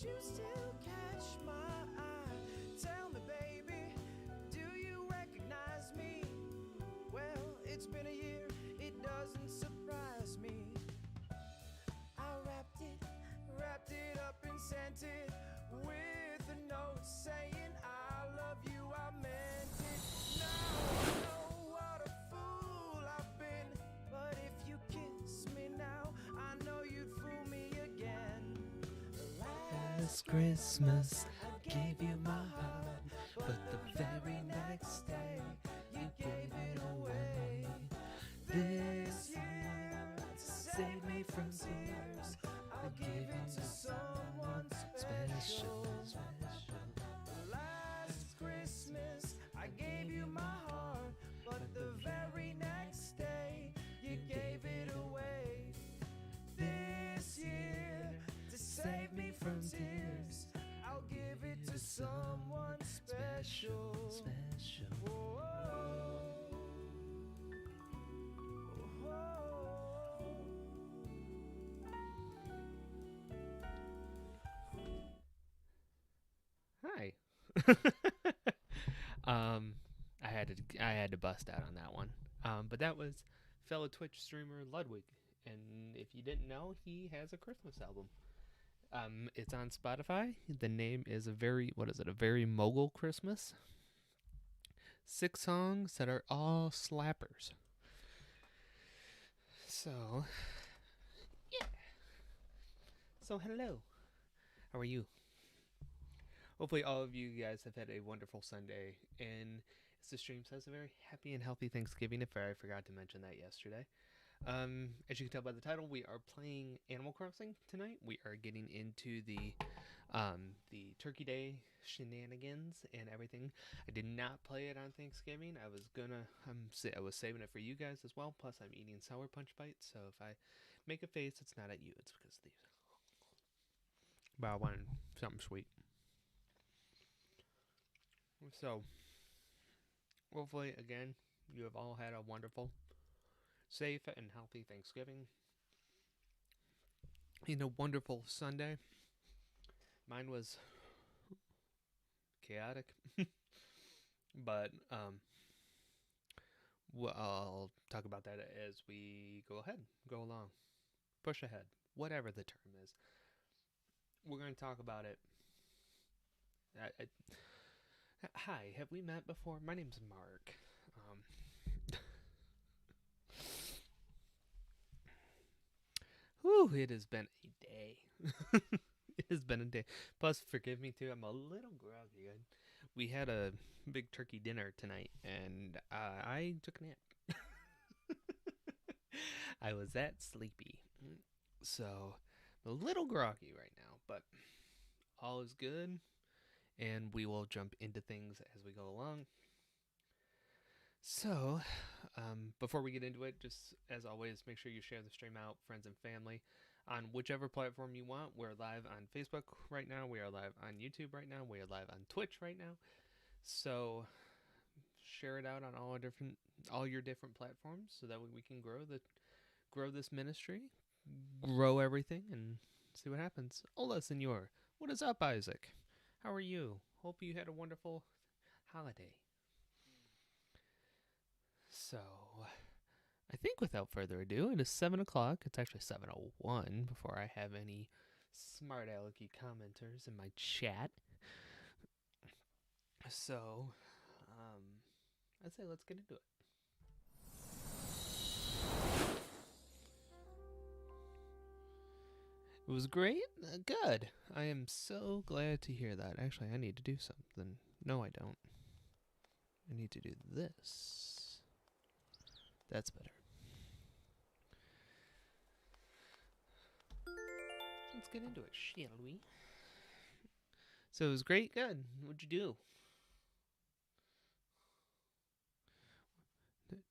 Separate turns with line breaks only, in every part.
you still catch my eye? Tell me, baby, do you recognize me? Well, it's been a year, it doesn't surprise me. I wrapped it up and sent it with a note saying I love you, I meant it. Now I know what a fool I've been, but if you kiss me now, I know you'd fool me again. Last Christmas I gave you my heart, but the very next day you gave it away. This year, to save me from tears, I'll give it to someone special. Last Christmas I gave you my heart, but the very next day you gave it away. This year, to save me from tears, I'll give it to someone special. Whoa.
Hi. I had to bust out on that one. But that was fellow Twitch streamer Ludwig, and if you didn't know, he has a Christmas album. It's on Spotify. The name is a very mogul Christmas. 6 songs that are all slappers. So, yeah. So hello. How are you? Hopefully all of you guys have had a wonderful Sunday, and as the stream says, a very happy and healthy Thanksgiving, if I forgot to mention that yesterday. As you can tell by the title, we are playing Animal Crossing tonight. We are getting into the Turkey Day shenanigans and everything. I did not play it on Thanksgiving. I was saving it for you guys as well, plus I'm eating Sour Punch Bites, so if I make a face, it's not at you, it's because of these. But I wanted something sweet. So, hopefully, again, you have all had a wonderful, safe, and healthy Thanksgiving. A wonderful Sunday. Mine was chaotic, but I'll talk about that as we go along, push ahead, whatever the term is. We're going to talk about it. Hi, have we met before? My name's Mark. Whew, it has been a day. It has been a day. Plus, forgive me too, I'm a little groggy. We had a big turkey dinner tonight, and I took a nap. I was that sleepy. So, I'm a little groggy right now, but all is good. And we will jump into things as we go along. So, before we get into it, just as always, make sure you share the stream out, friends and family, on whichever platform you want. We're live on Facebook right now. We are live on YouTube right now. We are live on Twitch right now. So, share it out on all your different platforms, so that way we can grow this ministry, grow everything, and see what happens. Hola, senor. What is up, Isaac? How are you? Hope you had a wonderful holiday. So, I think without further ado, it is 7 o'clock. It's actually 7:01 before I have any smart alecky commenters in my chat. So, I'd say let's get into it. It was great? Good. I am so glad to hear that. Actually, I need to do something. No, I don't. I need to do this. That's better. Let's get into it, shall we? So it was great? Good. What'd you do?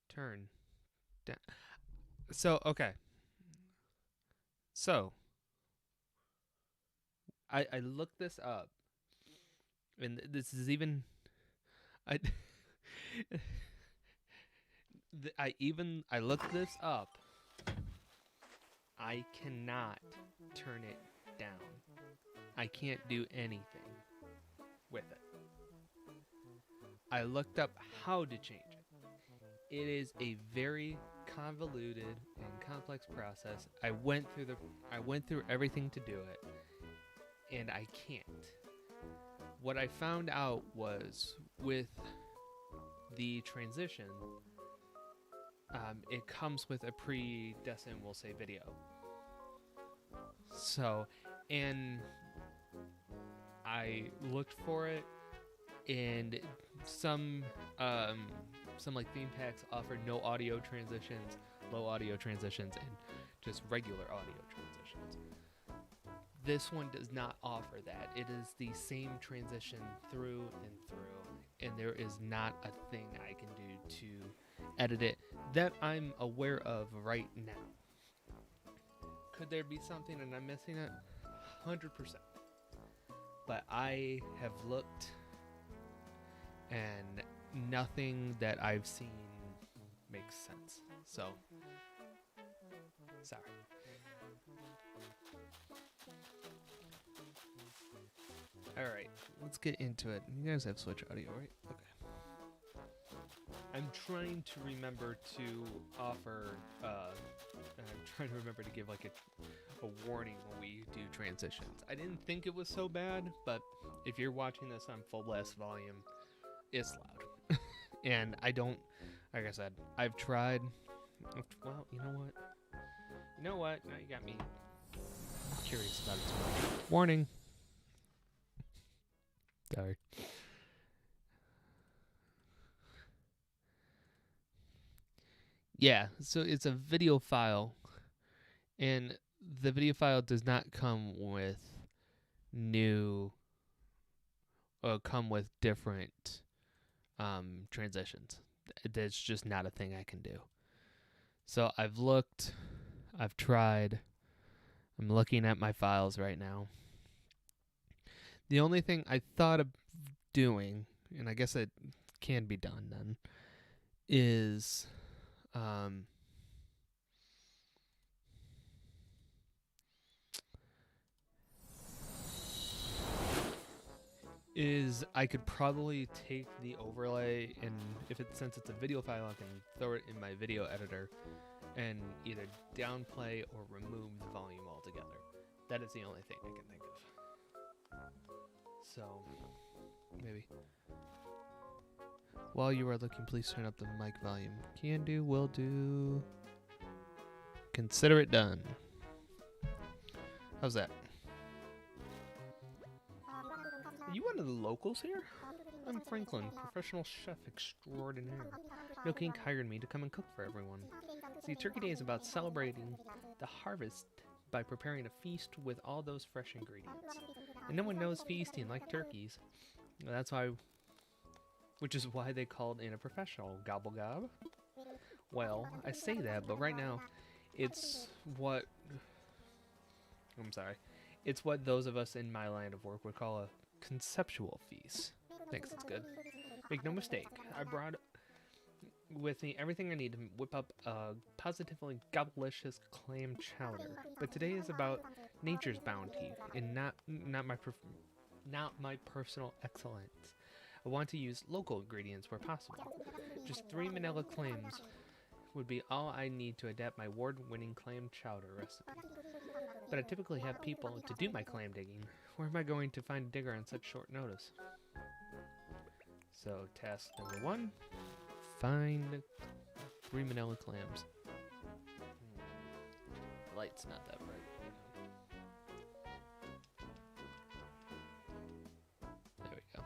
Turn. Down. So, okay. So, I looked this up, and this is even I I looked this up. I cannot turn it down. I can't do anything with it. I looked up how to change it. It is a very convoluted and complex process. I went through everything to do it, and I can't. What I found out was with the transition, it comes with a predestined, we'll say, video. So, and I looked for it, and some like theme packs offer no audio transitions, low audio transitions, and just regular audio transitions. This one does not offer that. It is the same transition through and through, and there is not a thing I can do to edit it that I'm aware of right now. Could there be something and I'm missing it? 100%. But I have looked, and nothing that I've seen makes sense. So, sorry. Alright, let's get into it. You guys have Switch audio, right? Okay. I'm trying to remember to offer, I'm trying to remember to give like a warning when we do transitions. I didn't think it was so bad, but if you're watching this on full blast volume, it's loud. And I don't, like I said, I've tried. Well, you know what? Now you got me curious about it too much. Warning. Sorry. Yeah, so it's a video file, and the video file does not come with different transitions. That's just not a thing I can do. So I've looked, I've tried, I'm looking at my files right now. The only thing I thought of doing, and I guess it can be done then, is I could probably take the overlay, and since it's a video file, I can throw it in my video editor and either downplay or remove the volume altogether. That is the only thing I can think of. So, maybe. While you are looking, please turn up the mic volume. Can do, will do. Consider it done. How's that? Are you one of the locals here? I'm Franklin, professional chef extraordinaire. No King hired me to come and cook for everyone. See, Turkey Day is about celebrating the harvest by preparing a feast with all those fresh ingredients. And no one knows feasting like turkeys. Which is why they called in a professional. Gobble gob. Well, I say that, but right now, it's what those of us in my line of work would call a conceptual feast. Thanks, it's good. Make no mistake, I brought with me everything I need to whip up a positively gobblicious clam chowder. But today is about nature's bounty and not my personal excellence. I want to use local ingredients where possible. Just 3 manila clams would be all I need to adapt my award-winning clam chowder recipe. But I typically have people to do my clam digging. Where am I going to find a digger on such short notice? So, task number 1, find 3 manila clams. The light's not that bright. There we go.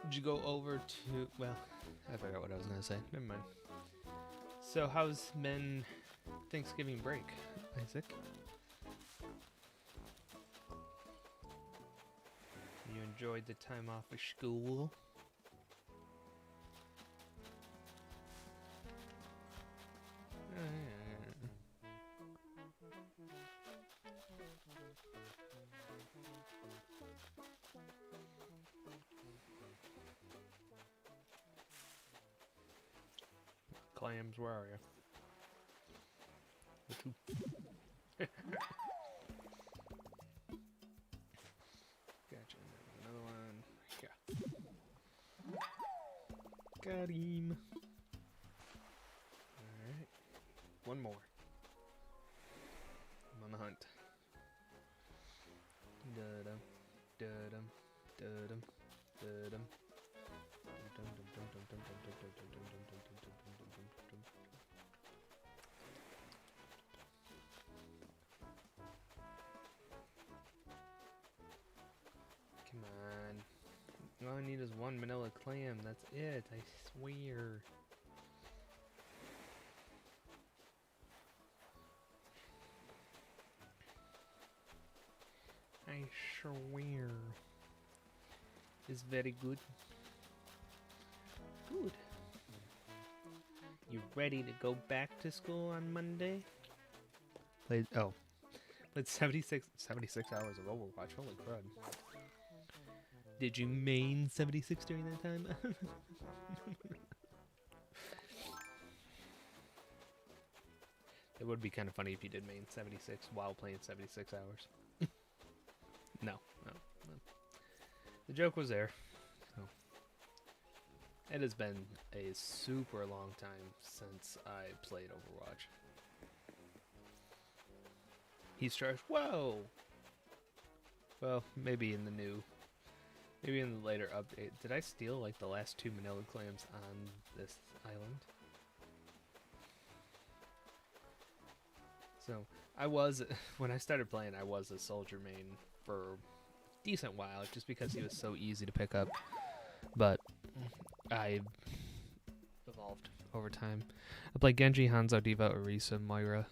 Did you go over to... Well, I forgot what I was going to say. Never mind. So, how's men Thanksgiving break, Isaac? You enjoyed the time off of school? Clams, where are you? Got him. Alright. One more. I'm on the hunt. Da-dum, da-dum, da-dum, da-dum. Come on. All I need is one manila clam. That's it. I swear. I swear. It's very good. Good. You ready to go back to school on Monday? Played 76 hours of Overwatch. Holy crud. Did you main 76 during that time? It would be kind of funny if you did main 76 while playing 76 hours. No. The joke was there. So. It has been a super long time since I played Overwatch. He's charged. Whoa! Well, maybe in the later update. Did I steal like the last 2 manila clams on this island? So, when I started playing, I was a soldier main for a decent while, just because he was so easy to pick up. But I evolved over time. I play Genji, Hanzo, Diva, Orisa, Moira,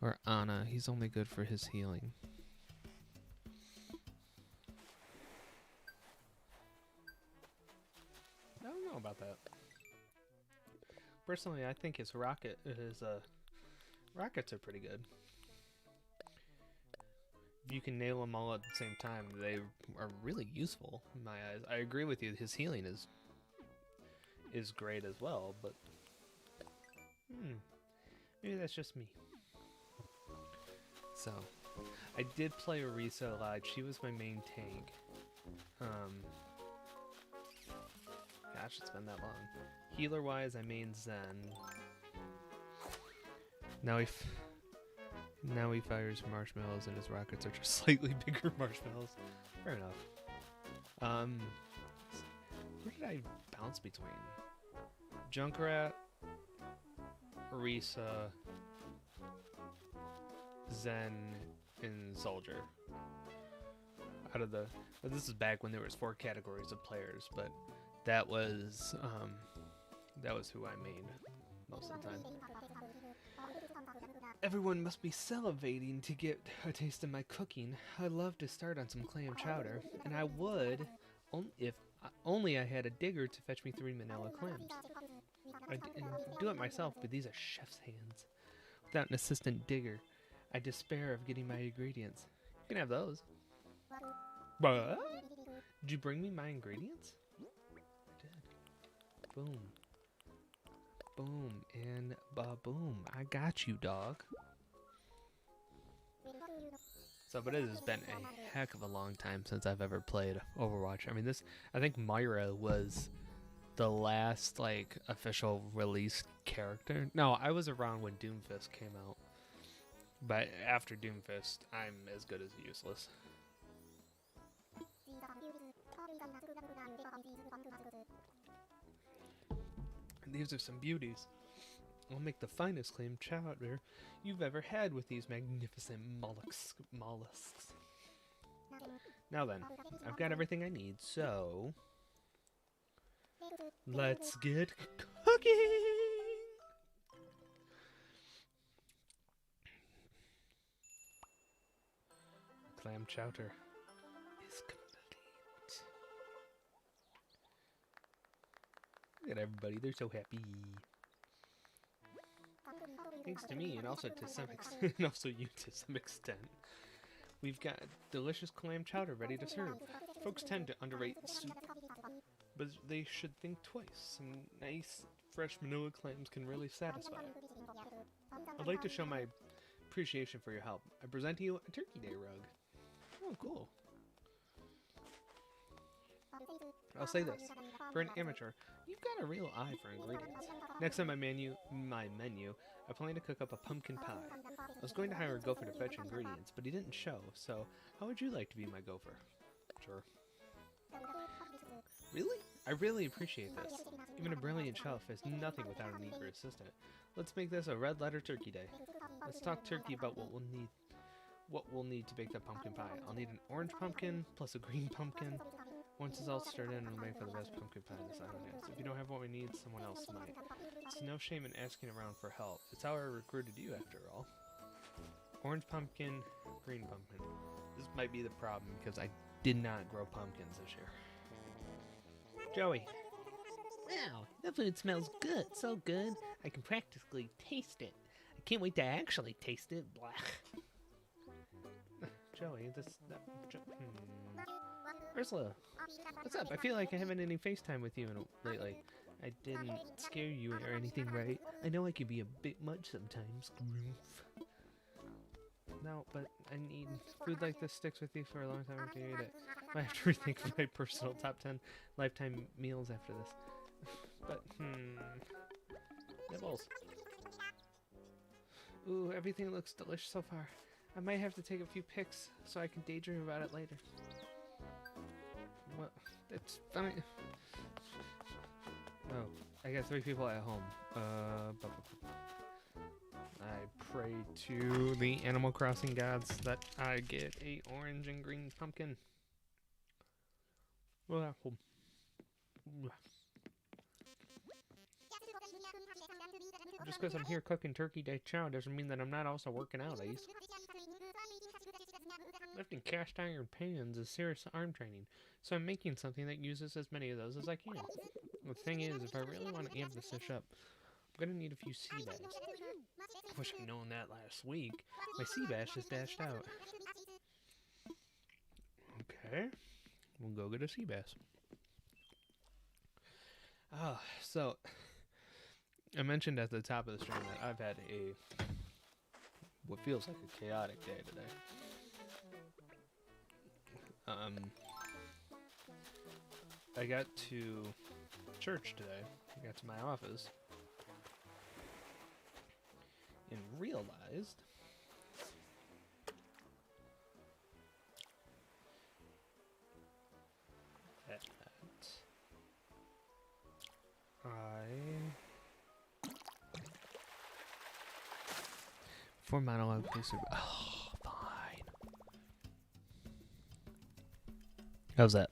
or Ana. He's only good for his healing. I don't know about that. Personally, I think his rockets are pretty good. If you can nail them all at the same time, they are really useful in my eyes. I agree with you. His healing is great as well, but maybe that's just me. So, I did play Orisa a lot. She was my main tank. Gosh, it's been that long. Healer-wise, I main Zen. Now he fires marshmallows, and his rockets are just slightly bigger marshmallows. Fair enough. Where did I bounce between? Junkrat, Orisa, Zen, and Soldier. This is back when there was 4 categories of players, but that was who I made most of the time. Everyone must be salivating to get a taste of my cooking. I'd love to start on some clam chowder, and I would, if only I had a digger to fetch me 3 manila clams. I'd do it myself, but these are chef's hands. Without an assistant digger, I despair of getting my ingredients. You can have those. What? Did you bring me my ingredients? I did. Boom. Boom and ba-boom. I got you, dog. So, but it has been a heck of a long time since I've ever played Overwatch. I mean, I think Moira was the last, like, official released character. No, I was around when Doomfist came out. But after Doomfist, I'm as good as useless. These are some beauties. I'll make the finest clam chowder you've ever had with these magnificent mollusks. Now then, I've got everything I need, so let's get cooking! Clam chowder is complete. Look at everybody, they're so happy. Thanks to me, and also to some extent, and also you to some extent. We've got delicious clam chowder ready to serve. Folks tend to underrate soup, but they should think twice. Some nice, fresh manila clams can really satisfy. I'd like to show my appreciation for your help. I present to you a Turkey Day rug. Oh, cool. I'll say this. For an amateur, you've got a real eye for ingredients. Next on my menu, I plan to cook up a pumpkin pie. I was going to hire a gopher to fetch ingredients, but he didn't show, so how would you like to be my gopher? Sure. Really? I really appreciate this. Even a brilliant chef is nothing without an eager assistant. Let's make this a red letter turkey day. Let's talk turkey about what we'll need to bake that pumpkin pie. I'll need an orange pumpkin plus a green pumpkin. Once it's all stirred in, we'll make for the best pumpkin pie in the shenanigans. If you don't have what we need, someone else might. It's no shame in asking around for help. It's how I recruited you, after all. Orange pumpkin, green pumpkin. This might be the problem, because I did not grow pumpkins this year. Joey. Wow, that food smells good. So good, I can practically taste it. I can't wait to actually taste it. Blah. Joey, Ursula, what's up? I feel like I haven't any FaceTime with you lately. I didn't scare you or anything, right? I know I can be a bit much sometimes. No, but I need food like this sticks with you for a long time after you eat it. I have to rethink my personal top 10 lifetime meals after this. But, nibbles. Ooh, everything looks delicious so far. I might have to take a few pics so I can daydream about it later. Well, it's fine. Oh, I got 3 people at home. I pray to the Animal Crossing gods that I get a orange and green pumpkin. Well, just because I'm here cooking turkey day chow doesn't mean that I'm not also working out, Ace. Lifting cast iron pans is serious arm training, so I'm making something that uses as many of those as I can. The thing is, if I really want to amp this dish up, I'm gonna need a few sea bass. Wish I'd known that last week. My sea bass just dashed out. Okay, we'll go get a sea bass. So I mentioned at the top of the stream that I've had what feels like a chaotic day today. I got to church today. I got to my office and realized that for monologue, please. Oh, fine. How's that?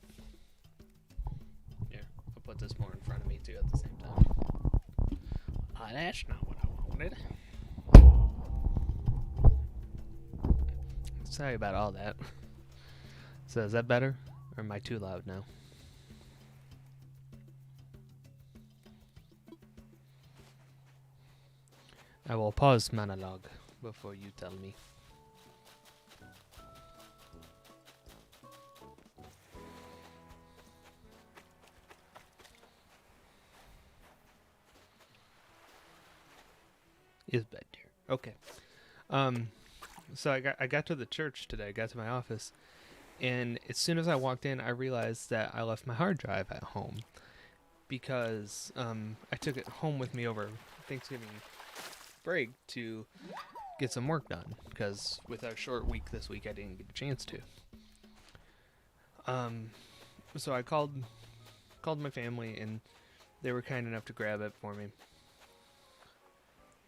Here, I'll put this more in front of me too at the same time. That's not what I wanted. Sorry about all that. So is that better? Or am I too loud now? I will pause monologue before you tell me. Is better. Okay. So I got to the church today. I got to my office, and as soon as I walked in, I realized that I left my hard drive at home because I took it home with me over Thanksgiving break to get some work done, because with our short week this week I didn't get a chance to. So I called my family, and they were kind enough to grab it for me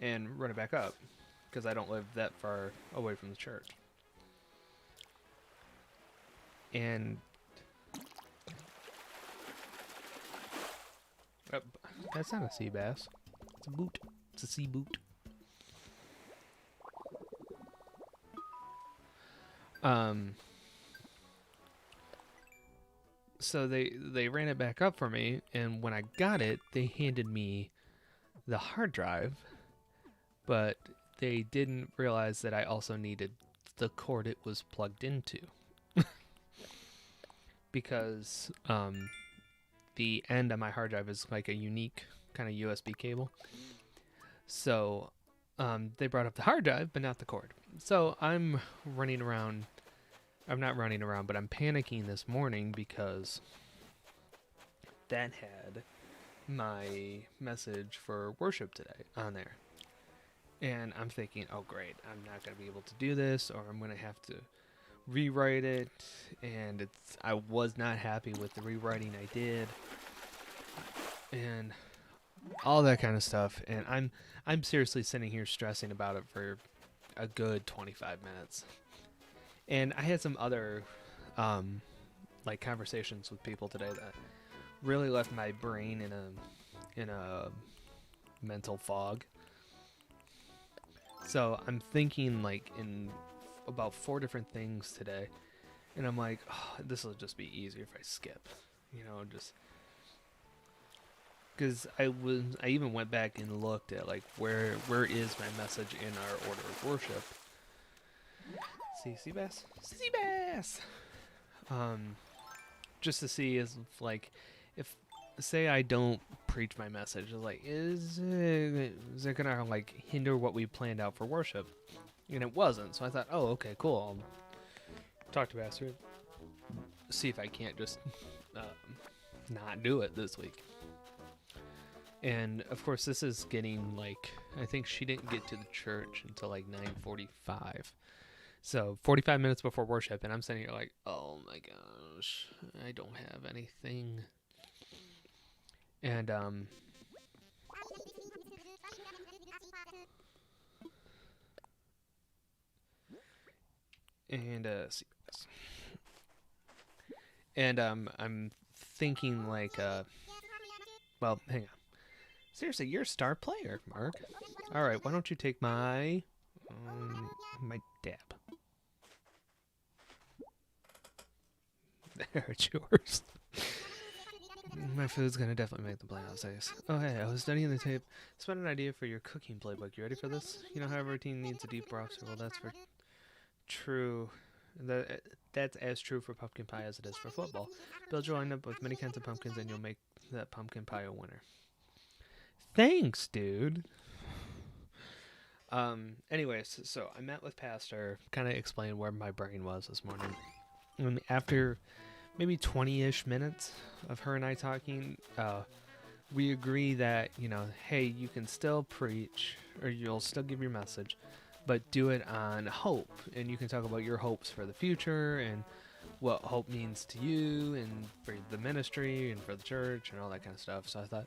and run it back up, because I don't live that far away from the church. And that's not a sea bass. It's a boot. It's a sea boot. So they ran it back up for me, and when I got it, they handed me the hard drive, but they didn't realize that I also needed the cord it was plugged into. Because the end of my hard drive is like a unique kind of USB cable. So they brought up the hard drive, but not the cord. So I'm running around. I'm not running around, but I'm panicking this morning because that had my message for worship today on there. And I'm thinking, oh great, I'm not going to be able to do this, or I'm going to have to rewrite it. And I was not happy with the rewriting I did. And all that kind of stuff. And I'm seriously sitting here stressing about it for a good 25 minutes. And I had some other like conversations with people today that really left my brain in a mental fog. So I'm thinking like in about 4 different things today, and I'm like, oh, this will just be easier if I skip, just because I even went back and looked at like where is my message in our order of worship. See, sea bass, just to see if say I don't preach my message, like is it gonna like hinder what we planned out for worship? And it wasn't. So I thought, oh, okay, cool. I'll talk to Pastor, see if I can't just not do it this week. And of course, this is getting like, I think she didn't get to the church until like 9:45. So 45 minutes before worship, and I'm sitting here like, oh my gosh, I don't have anything. And I'm thinking like, well, hang on. Seriously, you're a star player, Mark. All right, why don't you take my dab? There, it's yours. My food's gonna definitely make the playoffs. Oh hey, I was studying the tape. Spot an idea for your cooking playbook. You ready for this? You know how every routine needs a deep broth? Well, that's for true. That's as true for pumpkin pie as it is for football. Build your lineup with many kinds of pumpkins, and you'll make that pumpkin pie a winner. Thanks, dude. Anyways, so I met with Pastor, kind of explained where my brain was this morning. And after maybe 20-ish minutes of her and I talking, we agree that, hey, you can still preach, or you'll still give your message, but do it on hope. And you can talk about your hopes for the future and what hope means to you and for the ministry and for the church and all that kind of stuff. So I thought,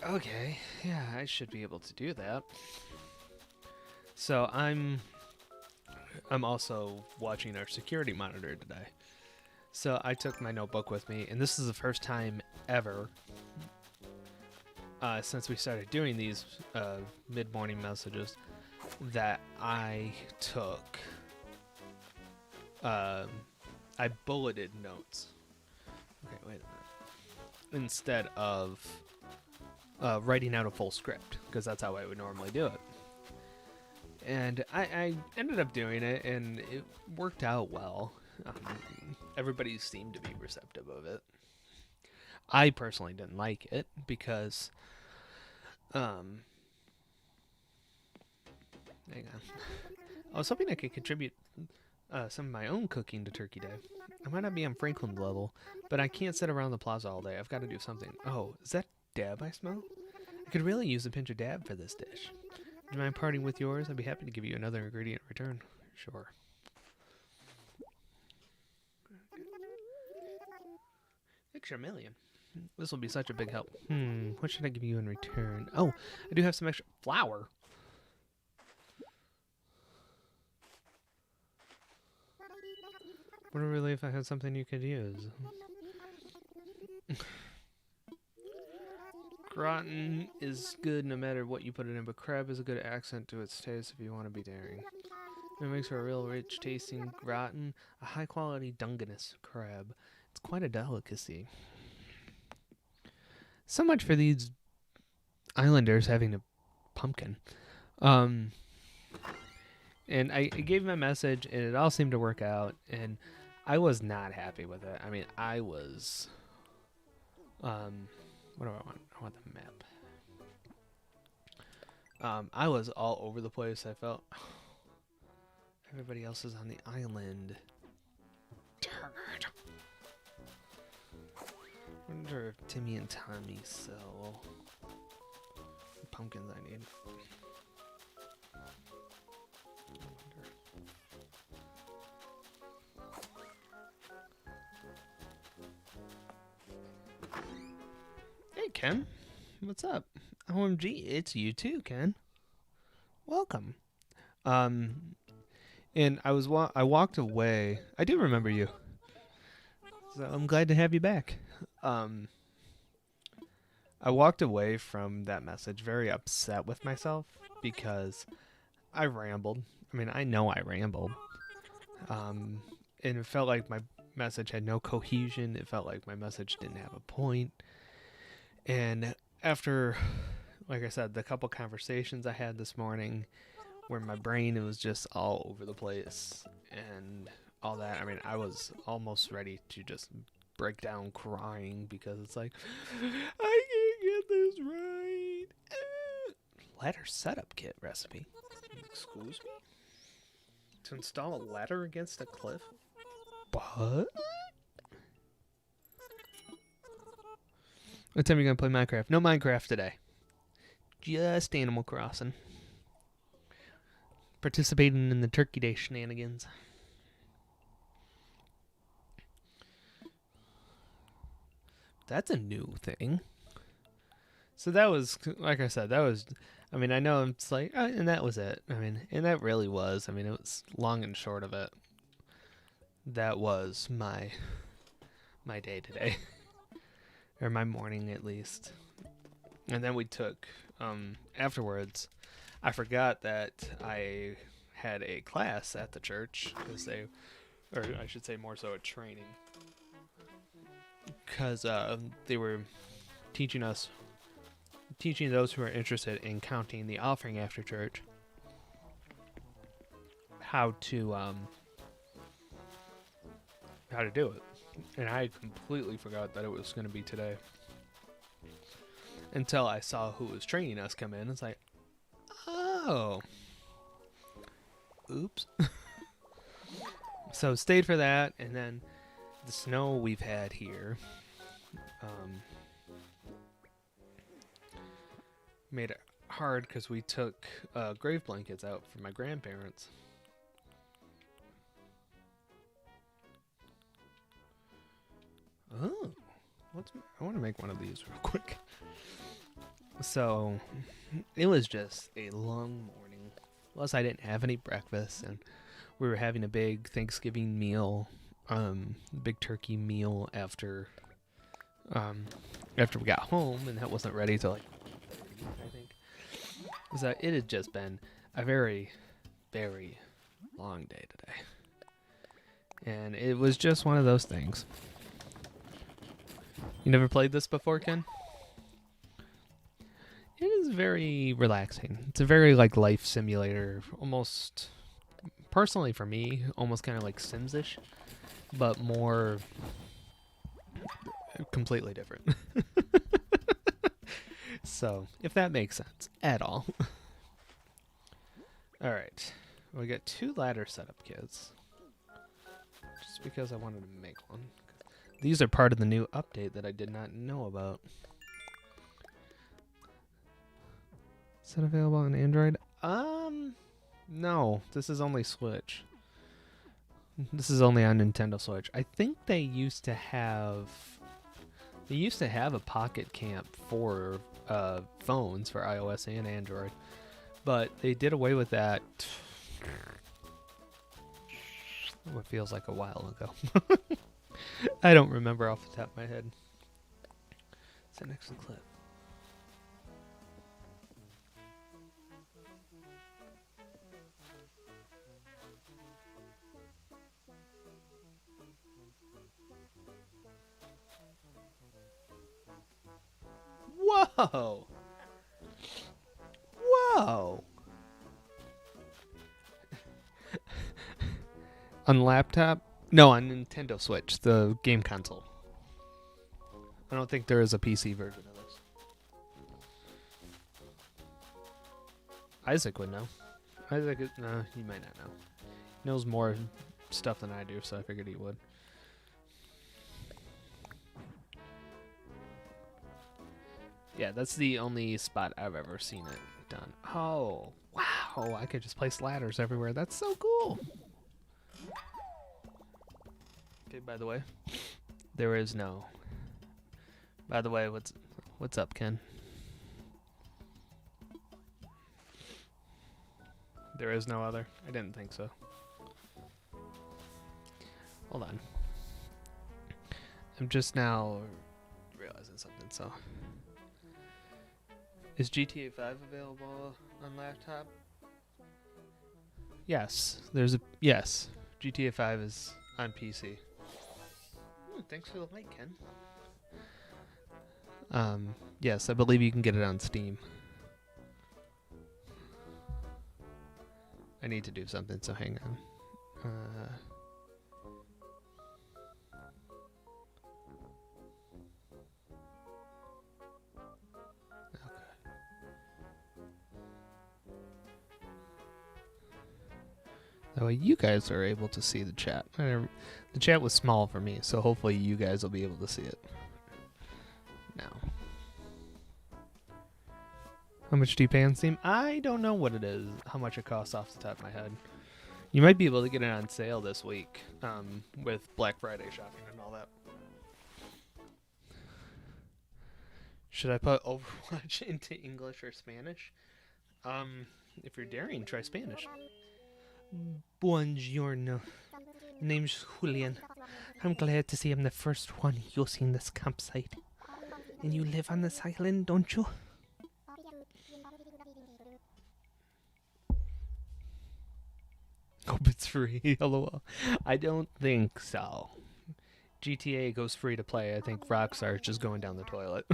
okay, yeah, I should be able to do that. So I'm also watching our security monitor today. So I took my notebook with me, and this is the first time ever since we started doing these mid-morning messages that I took, I bulleted notes. Okay, wait a minute. Instead of writing out a full script, because that's how I would normally do it. And I ended up doing it, and it worked out well. Everybody seemed to be receptive of it. I personally didn't like it because, hang on. I was hoping I could contribute some of my own cooking to Turkey Day. I might not be on Franklin's level, but I can't sit around the plaza all day. I've got to do something. Oh, is that dab I smell? I could really use a pinch of dab for this dish. Do you mind parting with yours? I'd be happy to give you another ingredient in return. Sure. Extra million. This will be such a big help. What should I give you in return? Oh, I do have some extra flour. What a relief I had something you could use. Gratin is good no matter what you put it in, but crab is a good accent to its taste if you want to be daring. It makes for a real rich tasting gratin, a high quality Dungeness crab. It's quite a delicacy. So much for these islanders having a pumpkin. And I gave him a message, and it all seemed to work out, and I was not happy with it. I mean, I was... what do I want? I want the map. I was all over the place. I felt everybody else is on the island. Darn it. wonder if Timmy and Tommy sell pumpkins I need. Hey Ken, what's up? OMG, it's you too, Ken. Welcome. And I walked away. I do remember you, so I'm glad to have you back. I walked away from that message very upset with myself because I rambled. I mean, I know I rambled. And it felt like my message had no cohesion. It felt like my message didn't have a point. And after, like I said, the couple conversations I had this morning where my brain was just all over the place and all that, I mean, I was almost ready to just break down crying because it's like, I can't get this right. Ladder setup kit recipe. Excuse me? To install a ladder against a cliff? What? What time are you going to play Minecraft? No Minecraft today. Just Animal Crossing. Participating in the Turkey Day shenanigans. That's a new thing. So that was, like I said, that was, I mean, I know it's like, and that was it. I mean, and that really was. I mean, it was long and short of it. That was my day today. Or my morning, at least. And then we took, afterwards, I forgot that I had a class at the church, because or I should say more so a training. Because they were teaching those who are interested in counting the offering after church how to do it. And I completely forgot that it was going to be today. Until I saw who was training us come in. It's like, oh. Oops. So stayed for that. And then the snow we've had here made it hard because we took grave blankets out for my grandparents. Oh, I want to make one of these real quick. So, it was just a long morning. Plus, I didn't have any breakfast, and we were having a big Thanksgiving meal, big turkey meal after we got home, and that wasn't ready till like, I think. So it had just been a very, very long day today, and it was just one of those things. You never played this before, Ken? It is very relaxing. It's a very like life simulator, almost, personally for me, almost kind of like Sims-ish, but more completely different. So, if that makes sense at all. Alright, we got 2 ladder setup kits, just because I wanted to make one. These are part of the new update that I did not know about. Is it available on Android? No. This is only Switch. This is only on Nintendo Switch. I think they used to have a Pocket Camp for phones for iOS and Android, but they did away with that. What feels like a while ago. I don't remember off the top of my head. It's an excellent clip. Whoa! Whoa! On laptop? No, on Nintendo Switch, the game console. I don't think there is a PC version of this. Isaac would know. Isaac, no, he might not know. He knows more stuff than I do, so I figured he would. Yeah, that's the only spot I've ever seen it done. Oh, wow. I could just place ladders everywhere. That's so cool. Okay, by the way, there is no... By the way, what's up, Ken? There is no other? I didn't think so. Hold on. I'm just now realizing something, so... Is GTA 5 available on laptop? Yes. Yes. GTA 5 is on PC. Thanks for the light, Ken. Yes, I believe you can get it on Steam. I need to do something, so hang on. That way you guys are able to see the chat. The chat was small for me, so hopefully you guys will be able to see it. Now. How much do you pay on Steam? I don't know what it is, how much it costs off the top of my head. You might be able to get it on sale this week, with Black Friday shopping and all that. Should I put Overwatch into English or Spanish? If you're daring, try Spanish. Buongiorno. Name's Julian. I'm glad to see I'm the first one using this campsite. And you live on this island, don't you? Hope it's free. LOL. I don't think so. GTA goes free to play. I think Rockstar is just going down the toilet.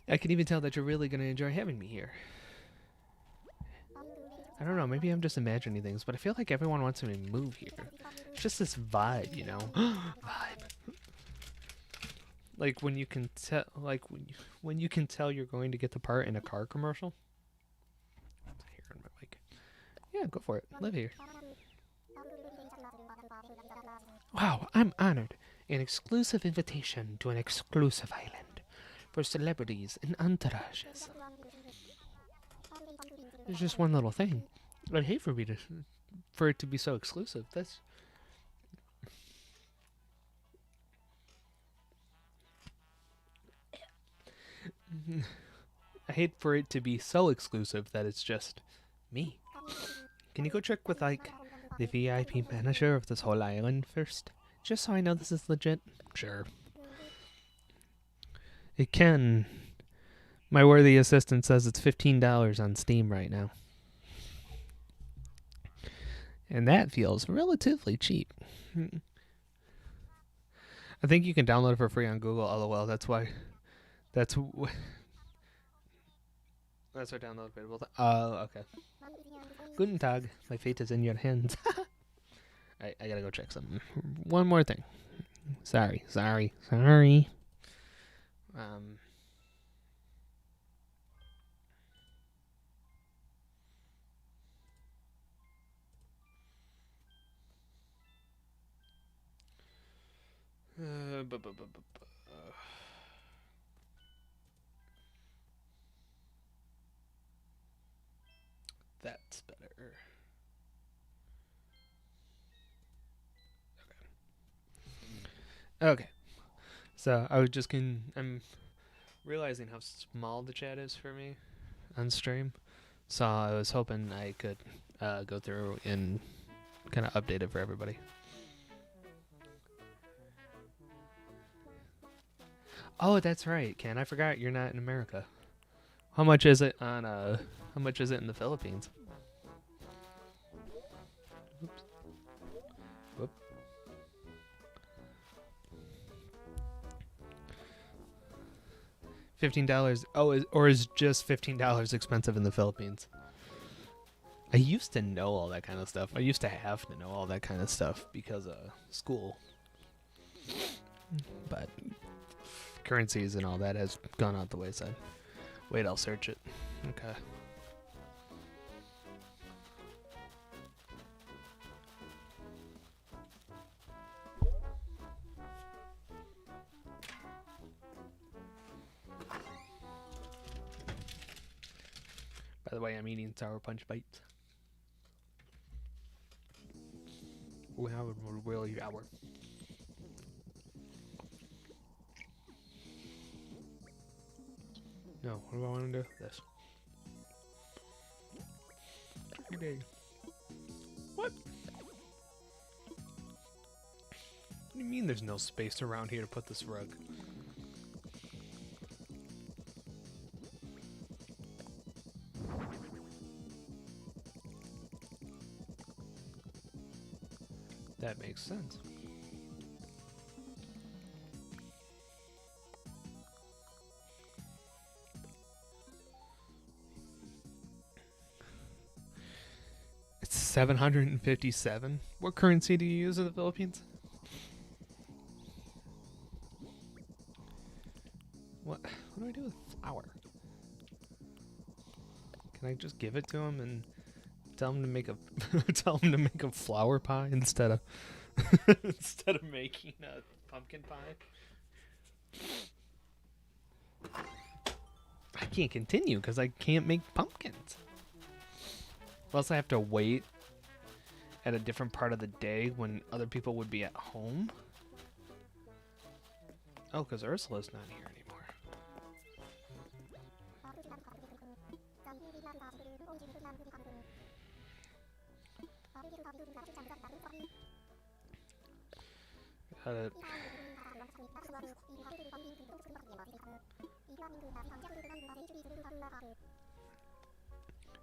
I can even tell that you're really going to enjoy having me here. I don't know, maybe I'm just imagining things, but I feel like everyone wants me to move here. It's just this vibe, you know? Vibe. Like when you can tell, when you can tell you're going to get the part in a car commercial. Here on my mic. Yeah, go for it. Live here. Wow, I'm honored. An exclusive invitation to an exclusive island for celebrities and entourages. It's just one little thing. I'd hate for it to be so exclusive. That's... I hate for it to be so exclusive that it's just me. Can you go check with, like, the VIP manager of this whole island first? Just so I know this is legit? Sure. It can. My worthy assistant says it's $15 on Steam right now. And that feels relatively cheap. I think you can download it for free on Google. LOL. That's why download available. Oh, okay. Guten Tag. My fate is in your hands. I gotta go check something. One more thing. Sorry. That's better. Okay. So I was just I'm realizing how small the chat is for me on stream. So I was hoping I could go through and kind of update it for everybody. Oh, that's right, Ken. I forgot you're not in America. How much is it on how much is it in the Philippines? Oops. Whoop. $15. Oh, or is just $15 expensive in the Philippines? I used to know all that kind of stuff. I used to have to know all that kind of stuff because of school. But currencies and all that has gone out the wayside. Wait, I'll search it. Okay. the way, I'm eating Sour Punch bites. We have a really sour. No, what do I want to do? This. What? What do you mean there's no space around here to put this rug? That makes sense. It's 757. What currency do you use in the Philippines? What do I do with flour? Can I just give it to him and tell him to make a flour pie instead of making a pumpkin pie? I can't continue because I can't make pumpkins. Plus, I have to wait at a different part of the day when other people would be at home. Oh, because Ursula's not here anymore.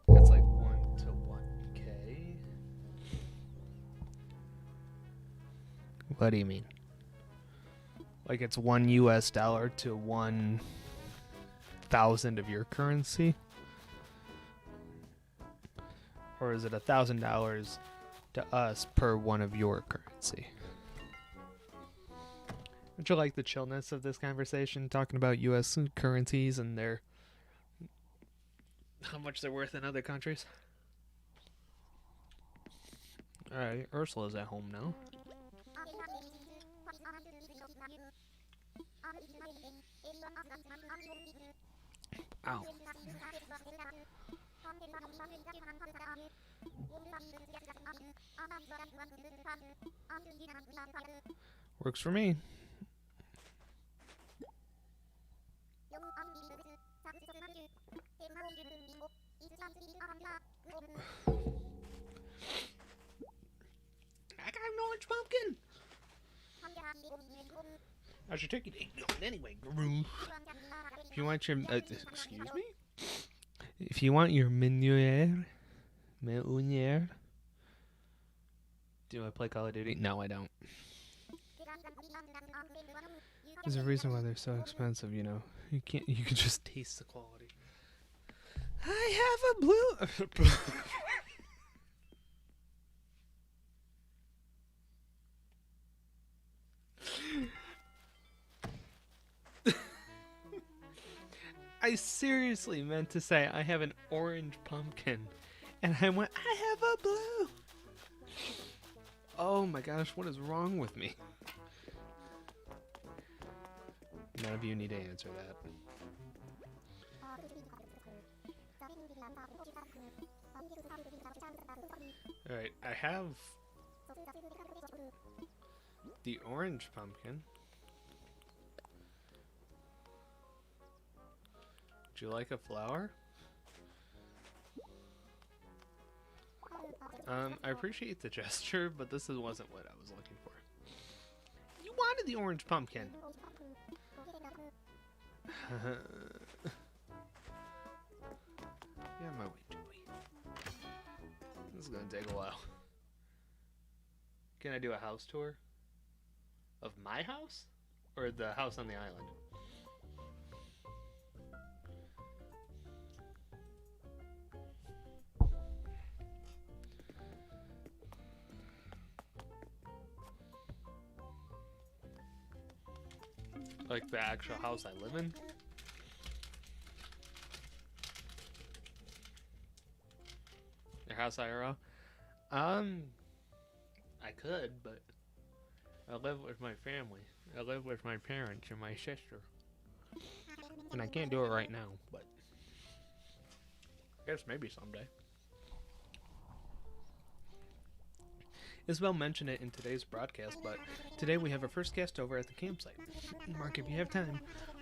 It's like 1 to 1K. What do you mean? Like it's $1 US to 1,000 of your currency? Or is it $1,000 to us per one of your currency? Don't you like the chillness of this conversation, talking about US currencies and their how much they're worth in other countries? Alright, Ursula's at home now. Ow. Works for me. I got an orange pumpkin. How's your turkey day going anyway? If you want your excuse me? If you want your meuniere, do I play Call of Duty? No, I don't. There's a reason why they're so expensive, you know. You can just taste the quality. I have a blue I seriously meant to say I have an orange pumpkin. And I went, I have a blue. Oh my gosh, what is wrong with me? None of you need to answer that. Alright, I have the orange pumpkin. Would you like a flower? I appreciate the gesture, but this wasn't what I was looking for. You wanted the orange pumpkin. Yeah, my way, Joey. This is gonna take a while. Can I do a house tour? Of my house? Or the house on the island? Like the actual house I live in? Your house IRL? I could, but I live with my family. I live with my parents and my sister. And I can't do it right now, but Guess maybe someday. Isabel mentioned it in today's broadcast, but today we have our first guest over at the campsite. Mark, if you have time,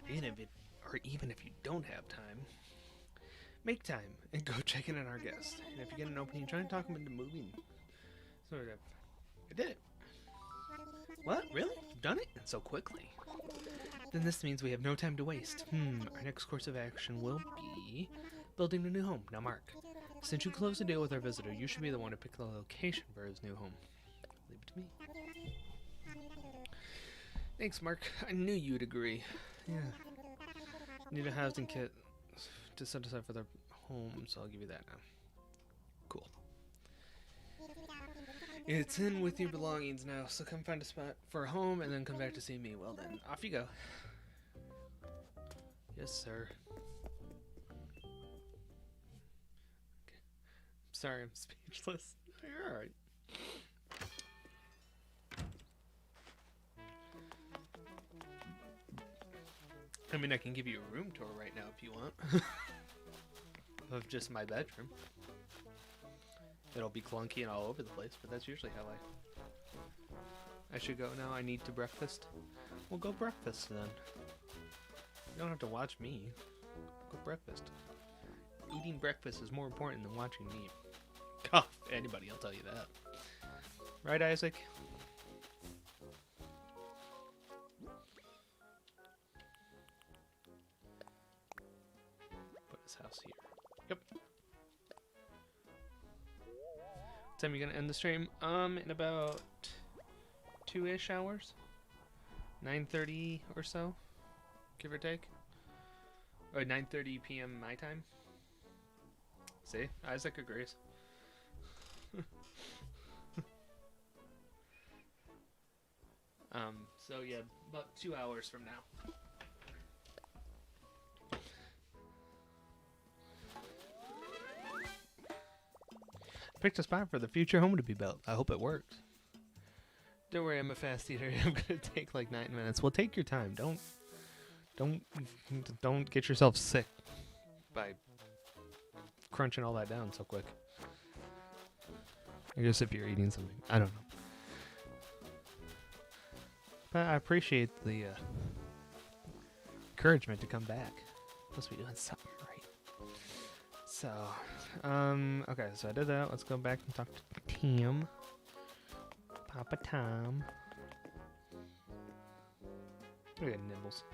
even if you don't have time, make time and go check in on our guest. And if you get an opening, try and talk them into moving. Sort of. I did it. What? Really? You've done it? And so quickly. Then this means we have no time to waste. Our next course of action will be building a new home. Now, Mark, since you closed the deal with our visitor, you should be the one to pick the location for his new home. Leave it to me. Thanks, Mark. I knew you'd agree. Yeah. Need a housing kit to set aside for their home, so I'll give you that now. Cool. It's in with your belongings now, so come find a spot for a home and then come back to see me. Well then, off you go. Yes, sir. Okay. Sorry, I'm speechless. You're alright. I mean, I can give you a room tour right now if you want. Of just my bedroom. It'll be clunky and all over the place, but that's usually how I should go now. I need to breakfast. Well, go breakfast then. You don't have to watch me. Go breakfast. Eating breakfast is more important than watching me. Oh, anybody will tell you that. Right, Isaac? Put his house here. Yep. What time are you gonna end the stream? In about 2-ish hours. 9:30 or so, give or take. Or 9:30 p.m. my time. See, Isaac agrees. So yeah, about 2 hours from now. Picked a spot for the future home to be built. I hope it works. Don't worry, I'm a fast eater. I'm gonna take like 9 minutes. Well, take your time. Don't get yourself sick by crunching all that down so quick. I guess if you're eating something, I don't know. But I appreciate the encouragement to come back. Must be doing something right. So, okay, so I did that. Let's go back and talk to Tim. Papa Tom. Look at Nibbles.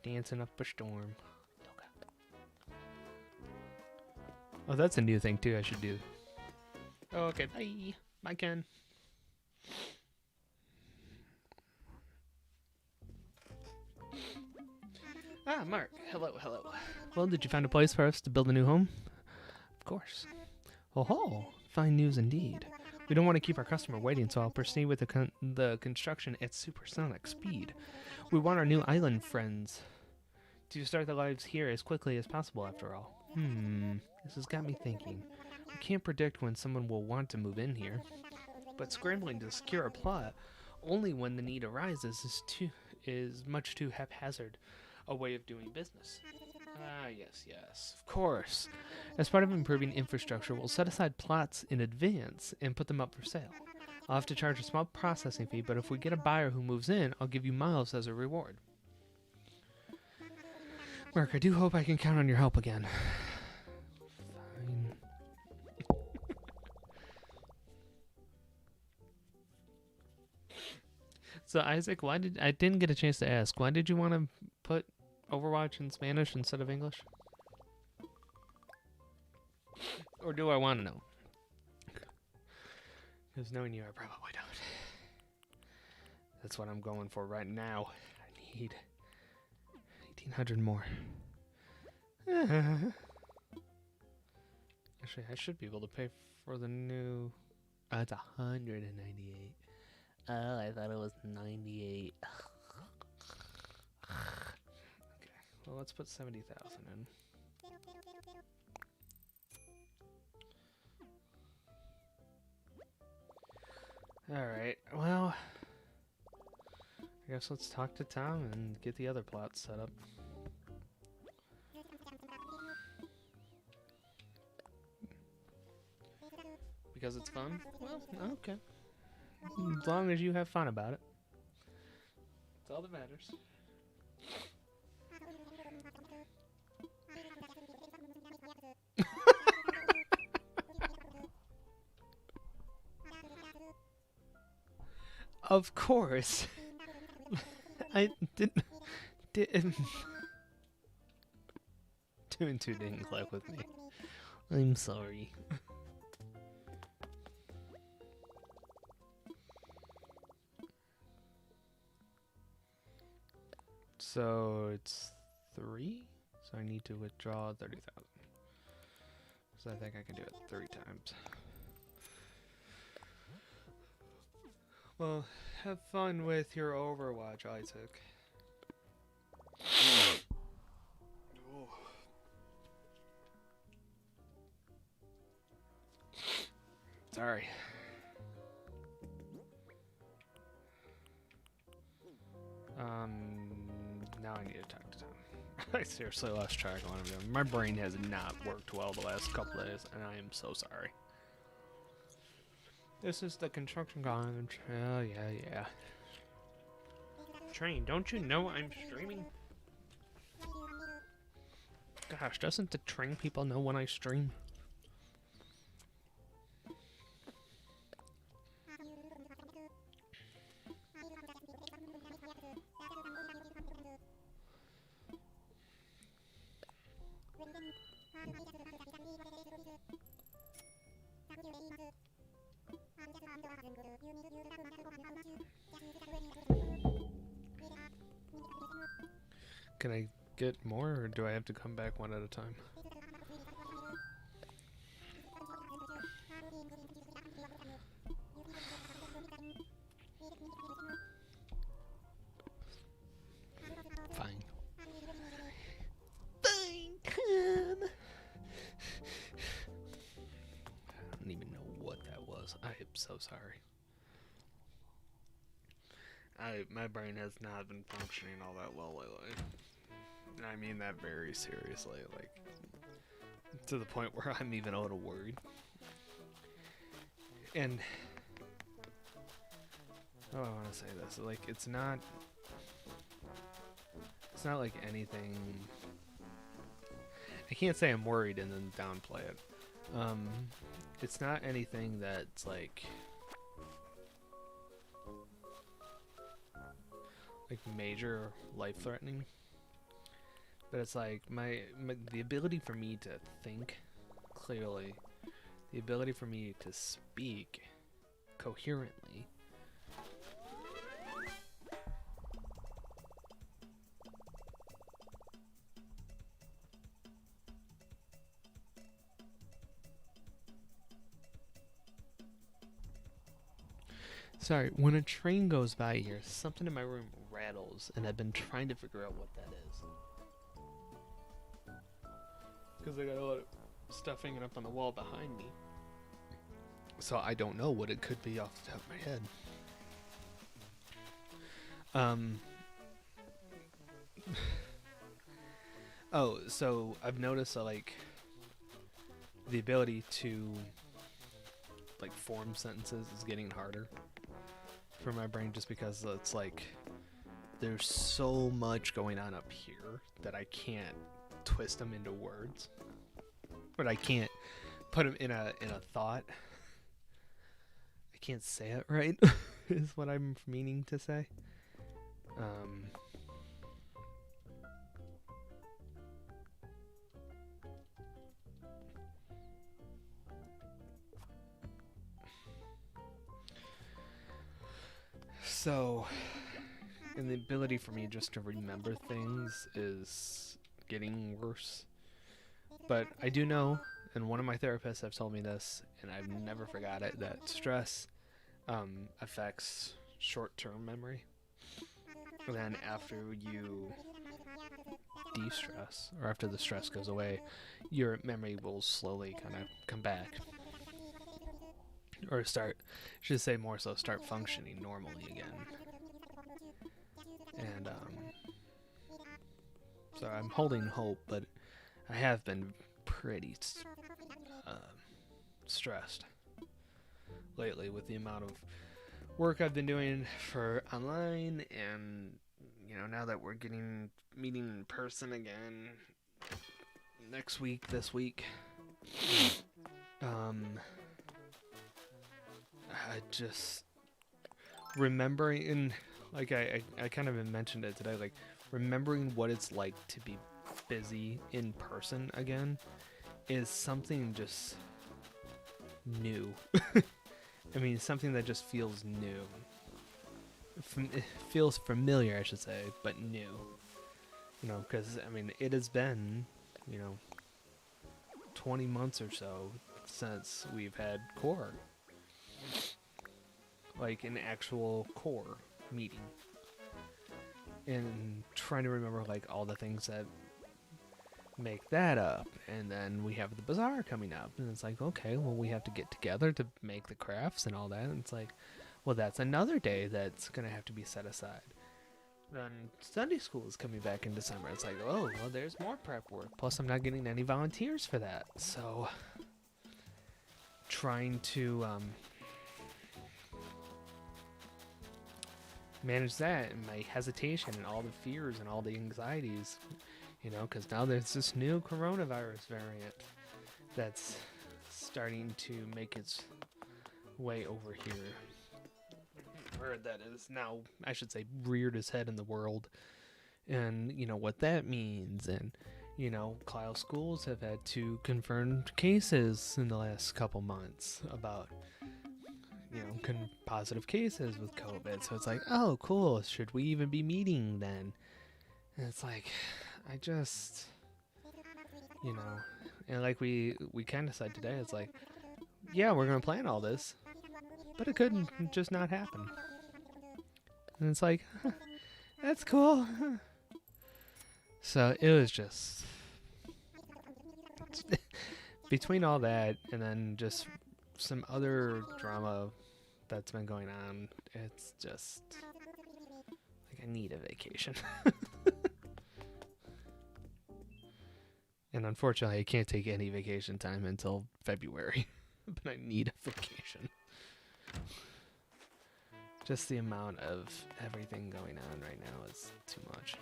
Dancing up a storm. Okay. Oh, that's a new thing, too, I should do. Oh, okay, bye. Bye, Ken. Ah, Mark. Hello. Well, did you find a place for us to build a new home? Of course. Oh, fine news indeed. We don't want to keep our customer waiting, so I'll proceed with the construction at supersonic speed. We want our new island friends to start their lives here as quickly as possible, after all. This has got me thinking. We can't predict when someone will want to move in here, but scrambling to secure a plot only when the need arises is much too haphazard a way of doing business. Ah, yes, of course. As part of improving infrastructure, we'll set aside plots in advance and put them up for sale. I'll have to charge a small processing fee, but if we get a buyer who moves in, I'll give you miles as a reward. Mark, I do hope I can count on your help again. Fine. So, Isaac, I didn't get a chance to ask, why did you want to put Overwatch in Spanish instead of English? Or do I want to know? Because knowing you, I probably don't. That's what I'm going for right now. I need 1,800 more. Actually, I should be able to pay for the new... it's 198. Oh, I thought it was 98. Okay, well, let's put 70,000 in. Alright, well, I guess let's talk to Tom and get the other plots set up. Because it's fun? Well, okay. As long as you have fun about it. That's all that matters. Of course. I didn't. 2 and 2 didn't click with me. I'm sorry. So it's 3. So I need to withdraw 30,000. So I think I can do it 3 times. Well, have fun with your Overwatch, Isaac. Sorry. Now I need to talk to Tom. I seriously lost track of what I'm doing. My brain has not worked well the last couple of days, and I am so sorry. This is the construction college. Oh, yeah. Train, don't you know I'm streaming? Gosh, doesn't the train people know when I stream? Can I get more, or do I have to come back one at a time? Fine. Fine, come. I don't even know what that was. I am so sorry. My brain has not been functioning all that well lately. And I mean that very seriously, like, to the point where I'm even a little worried. And, oh, I want to say this, like, it's not like anything, I can't say I'm worried and then downplay it. It's not anything that's, like major life-threatening. But it's like the ability for me to think clearly, the ability for me to speak coherently, sorry, when a train goes by here, something in my room rattles, and I've been trying to figure out what that is. Because I got a lot of stuff hanging up on the wall behind me. So I don't know what it could be off the top of my head. Oh, so I've noticed like the ability to like form sentences is getting harder for my brain, just because it's like there's so much going on up here that I can't twist them into words, but I can't put them in a thought. I can't say it right is what I'm meaning to say. So, and the ability for me just to remember things is getting worse. But I do know, and one of my therapists have told me this, and I've never forgot it, that stress affects short-term memory. And then after you de-stress, or after the stress goes away, your memory will slowly kind of come back. Or start functioning normally again. And so I'm holding hope, but I have been pretty stressed. lately with the amount of work I've been doing for online, and now that we're meeting in person again next week, this week, I just remembering, and like I kind of mentioned it today, like remembering what it's like to be busy in person again is something just new. I mean, something that just feels new. It feels familiar, I should say, but new. Because, I mean, it has been, 20 months or so since we've had core. Like, an actual core meeting. And trying to remember, like, all the things that make that up. And then we have the bazaar coming up. And it's like, okay, well, we have to get together to make the crafts and all that. And it's like, well, that's another day that's going to have to be set aside. Then Sunday school is coming back in December. It's like, oh, well, there's more prep work. Plus, I'm not getting any volunteers for that. So, trying to manage that and my hesitation and all the fears and all the anxieties, because now there's this new coronavirus variant that's starting to make its way over here. Or that is now, I should say, reared its head in the world. And, what that means. And, Kyle schools have had 2 confirmed cases in the last couple months about, positive cases with COVID. So it's like, oh, cool. Should we even be meeting then? And it's like, I just, and like we kind of said today, it's like, yeah, we're going to plan all this, but it couldn't just not happen. And it's like, that's cool. So it was just between all that and then just some other drama that's been going on, it's just like I need a vacation. And unfortunately, I can't take any vacation time until February, but I need a vacation. Just the amount of everything going on right now is too much.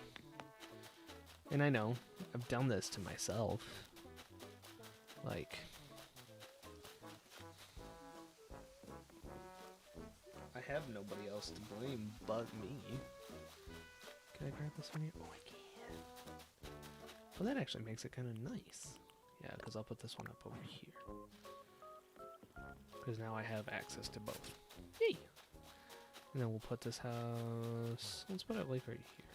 And I know, I've done this to myself. Like, I have nobody else to blame but me. Can I grab this one here? Oh, I can. Well, that actually makes it kind of nice. Yeah, because I'll put this one up over here. Because now I have access to both. Yay! And then we'll put this house, let's put it like right here.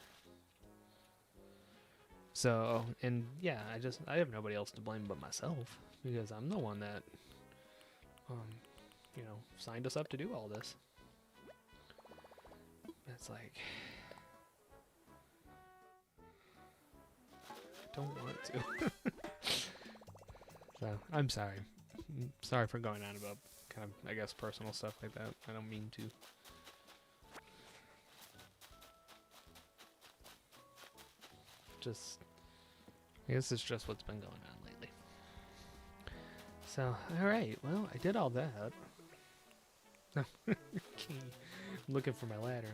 So, and yeah, I have nobody else to blame but myself, because I'm the one that, signed us up to do all this. It's like, I don't want to. So, I'm sorry. Sorry for going on about kind of, I guess, personal stuff like that. I don't mean to. I guess it's just what's been going on lately. So, alright, well, I did all that. No, I'm looking for my ladder.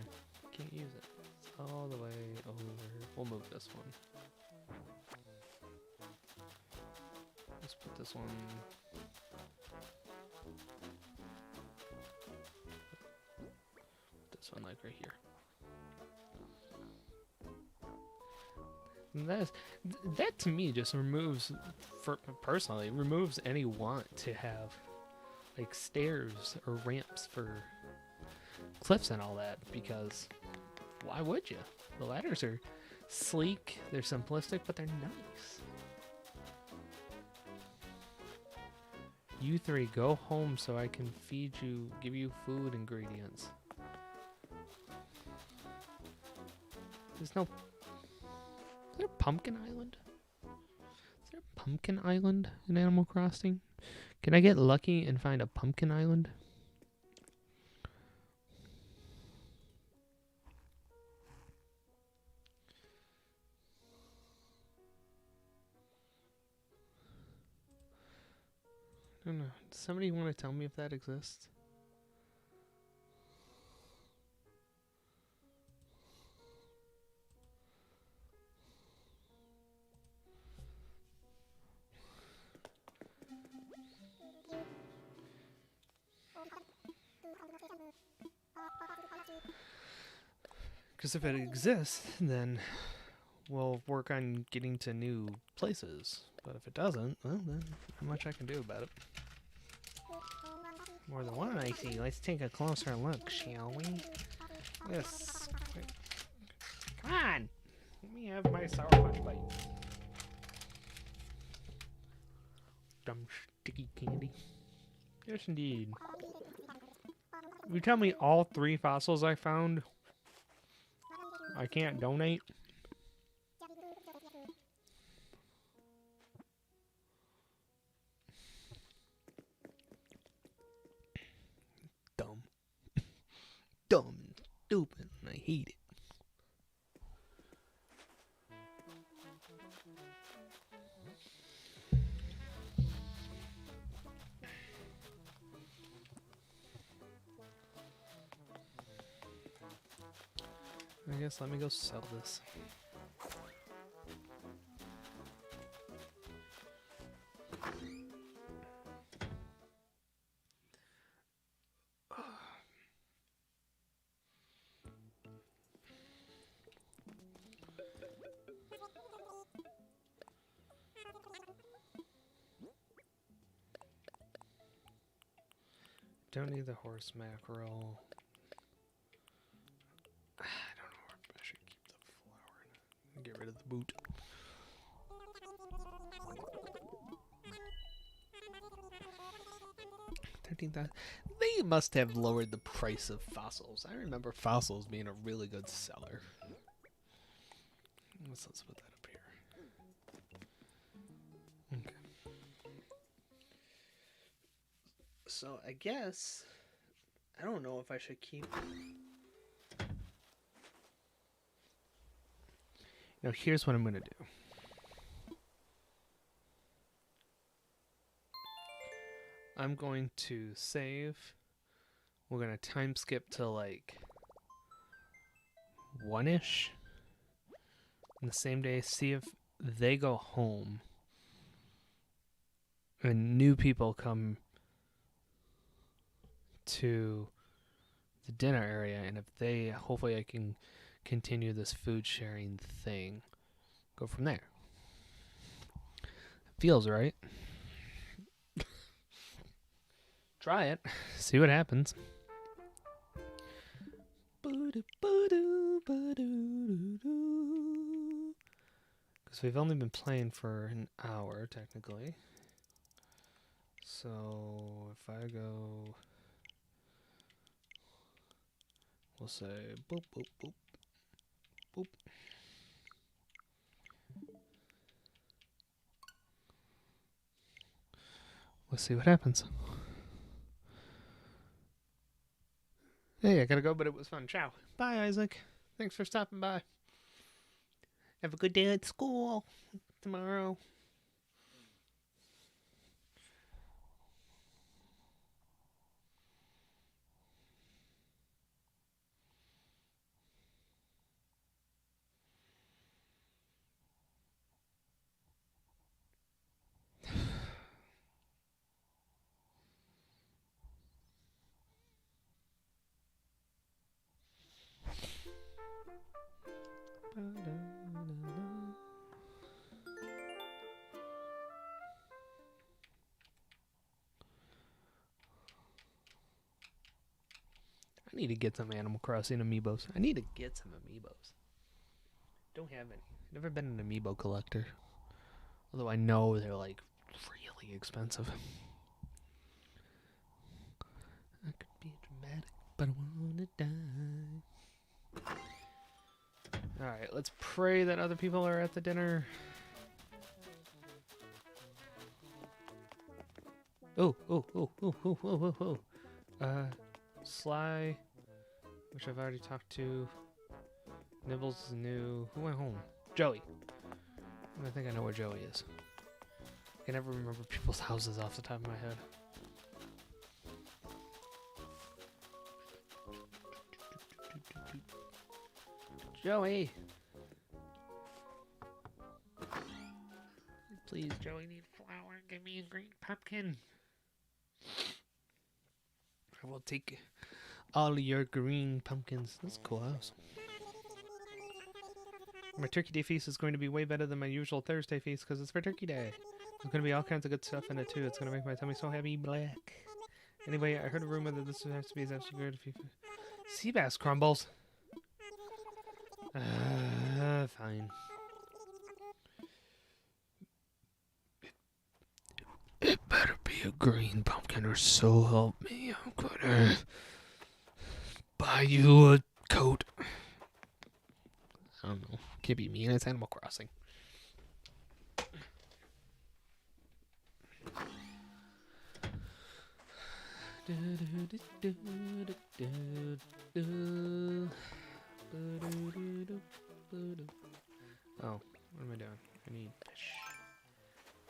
Can't use it. It's all the way over. We'll move this one. Let's put this one. This one like right here. That to me just removes any want to have like stairs or ramps for cliffs and all that, because why would you? The ladders are sleek, they're simplistic, but they're nice. You 3 go home so I can give you food ingredients. There's no... Is there a pumpkin island? Is there a pumpkin island in Animal Crossing? Can I get lucky and find a pumpkin island? I don't know. Does somebody want to tell me if that exists? Because if it exists, then we'll work on getting to new places. But if it doesn't, well, then not much I can do about it. More than one, I see. Let's take a closer look, shall we? Yes. Come on! Let me have my Sour Punch bite. Dumb, sticky candy. Yes, indeed. You tell me all 3 fossils I found I can't donate? Dumb. Dumb and stupid, and I hate it. I guess let me go sell this. Don't need the horse mackerel. I don't know. I should keep the flour and get rid of the boot. 13,000. They must have lowered the price of fossils. I remember fossils being a really good seller. Let's put that up here. Okay. So I guess I don't know if I should keep. Now here's what I'm gonna do. I'm going to save. We're gonna time skip to like 1-ish. On the same day, see if they go home and new people come to the dinner area, and if they, hopefully I can continue this food sharing thing. Go from there. Feels right. Try it. See what happens. Because we've only been playing for an hour, technically. So, if I go... We'll say boop, boop, boop, boop. Let's see what happens. Hey, I gotta go, but it was fun. Ciao. Bye, Isaac. Thanks for stopping by. Have a good day at school tomorrow. I need to get some Animal Crossing amiibos. Don't have any. Never been an amiibo collector. Although I know they're like really expensive. I could be dramatic, but I wanna die. Alright, let's pray that other people are at the dinner. Oh. Sly, which I've already talked to. Nibbles is new. Who went home? Joey. I think I know where Joey is. I can never remember people's houses off the top of my head. Joey! Please, Joey, need flour. Give me a green pumpkin. I will take all your green pumpkins. That's a cool house. My Turkey Day feast is going to be way better than my usual Thursday feast because it's for Turkey Day. There's going to be all kinds of good stuff in it too. It's going to make my tummy so happy black. Anyway, I heard a rumor that this has to be actually good if you... Sea bass crumbles. Fine. It better be a green pumpkin or so help me. I'm gonna buy you a coat. I don't know. Can't be mean. It's Animal Crossing. Oh, what am I doing? I need fish.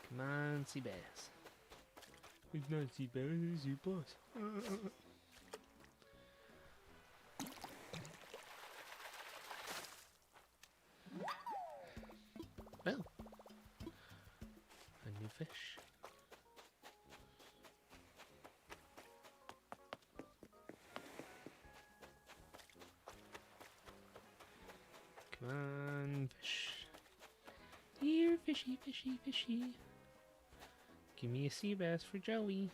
Come on, sea bass. It's not sea bass, it's sea bass. Well, a new fish. Come on, fish. Here, fishy, fishy, fishy. Give me a sea bass for Joey.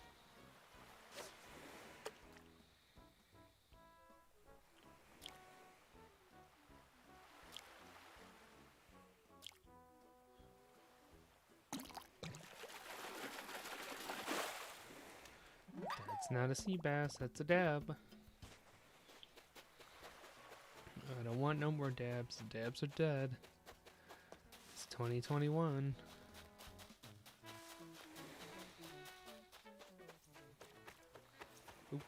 That's not a sea bass, that's a dab. I don't want no more dabs. The dabs are dead. It's 2021. Oop.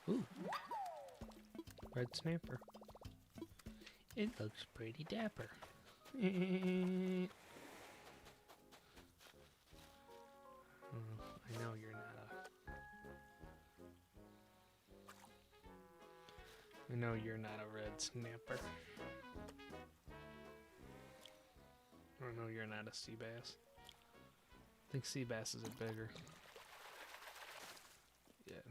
Ooh. Red snapper. It looks pretty dapper. I know you're not a... I know you're not a red snapper. I know you're not a sea bass. I think sea basses are bigger. Yeah.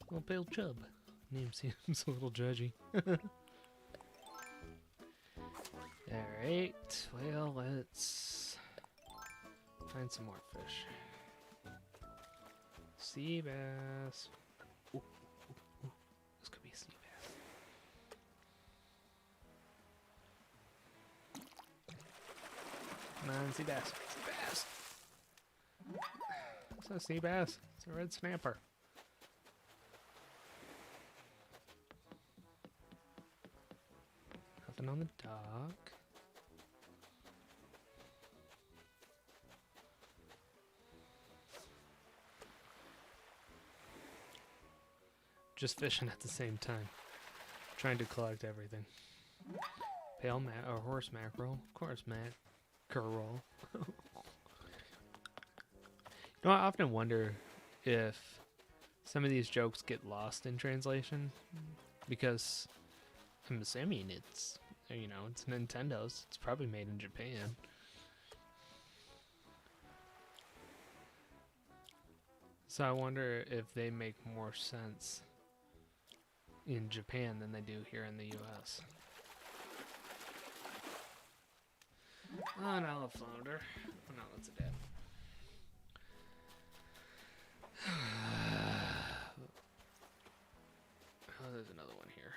Little pale chub. Name seems a little judgy. Alright, well, let's find some more fish. Sea bass. Ooh, ooh, ooh. This could be a sea bass. Come on, sea bass. Sea bass! It's not a sea bass. It's a red snapper. Nothing on the dock. Just fishing at the same time. Trying to collect everything. Pale or horse mackerel. Of course, mackerel. You know, I often wonder if some of these jokes get lost in translation. Because I'm assuming it's, you know, it's Nintendo's. It's probably made in Japan. So I wonder if they make more sense in Japan than they do here in the US. Oh, an olive flounder. Oh no, that's a dab. Oh, there's another one here.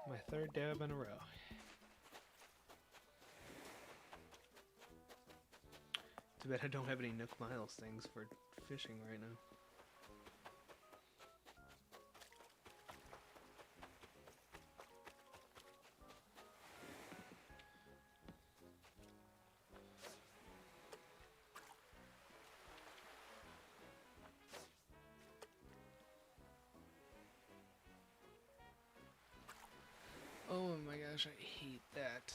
My third dab in a row. Too bad I don't have any Nook Miles things for fishing right now. Oh my gosh, I hate that.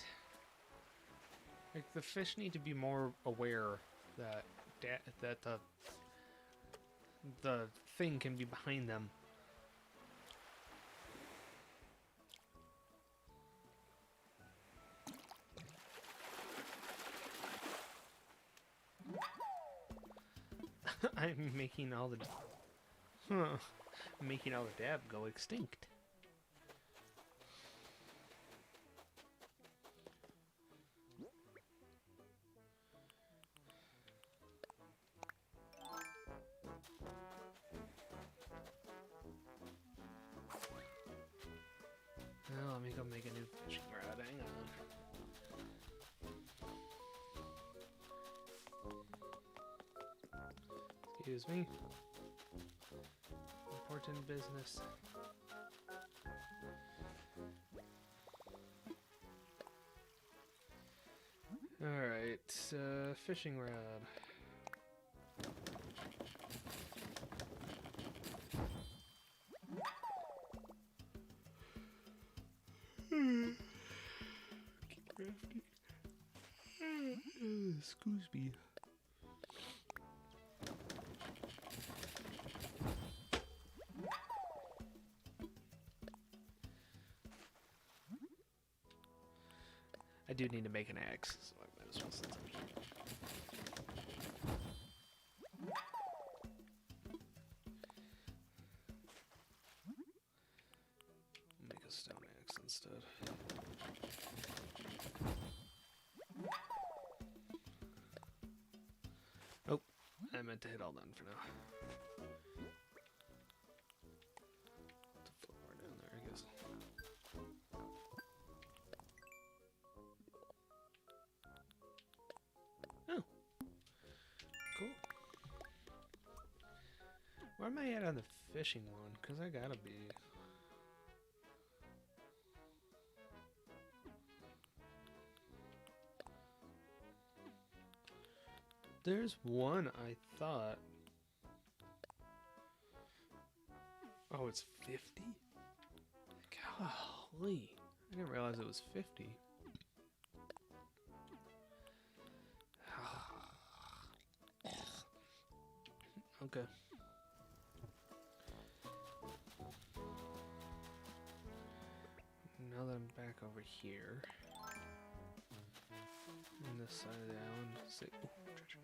Like, the fish need to be more aware that that the thing can be behind them. I'm making all the making all the dab go extinct. Well, let me go make a new fishing rod. Hang on. Excuse me. Important business. Alright, fishing rod. Excuse me. I do need to make an axe, so I might as well set some. Make a stone axe instead. Oh, I meant to hit all done for now. To flip more down there, I guess. Oh, cool. Where am I at on the fishing one? Because I gotta be. There's one I thought. Oh, it's 50? Golly. I didn't realize it was 50. Okay. Now that I'm back over here. On this side of the island. See. Oh, treasure.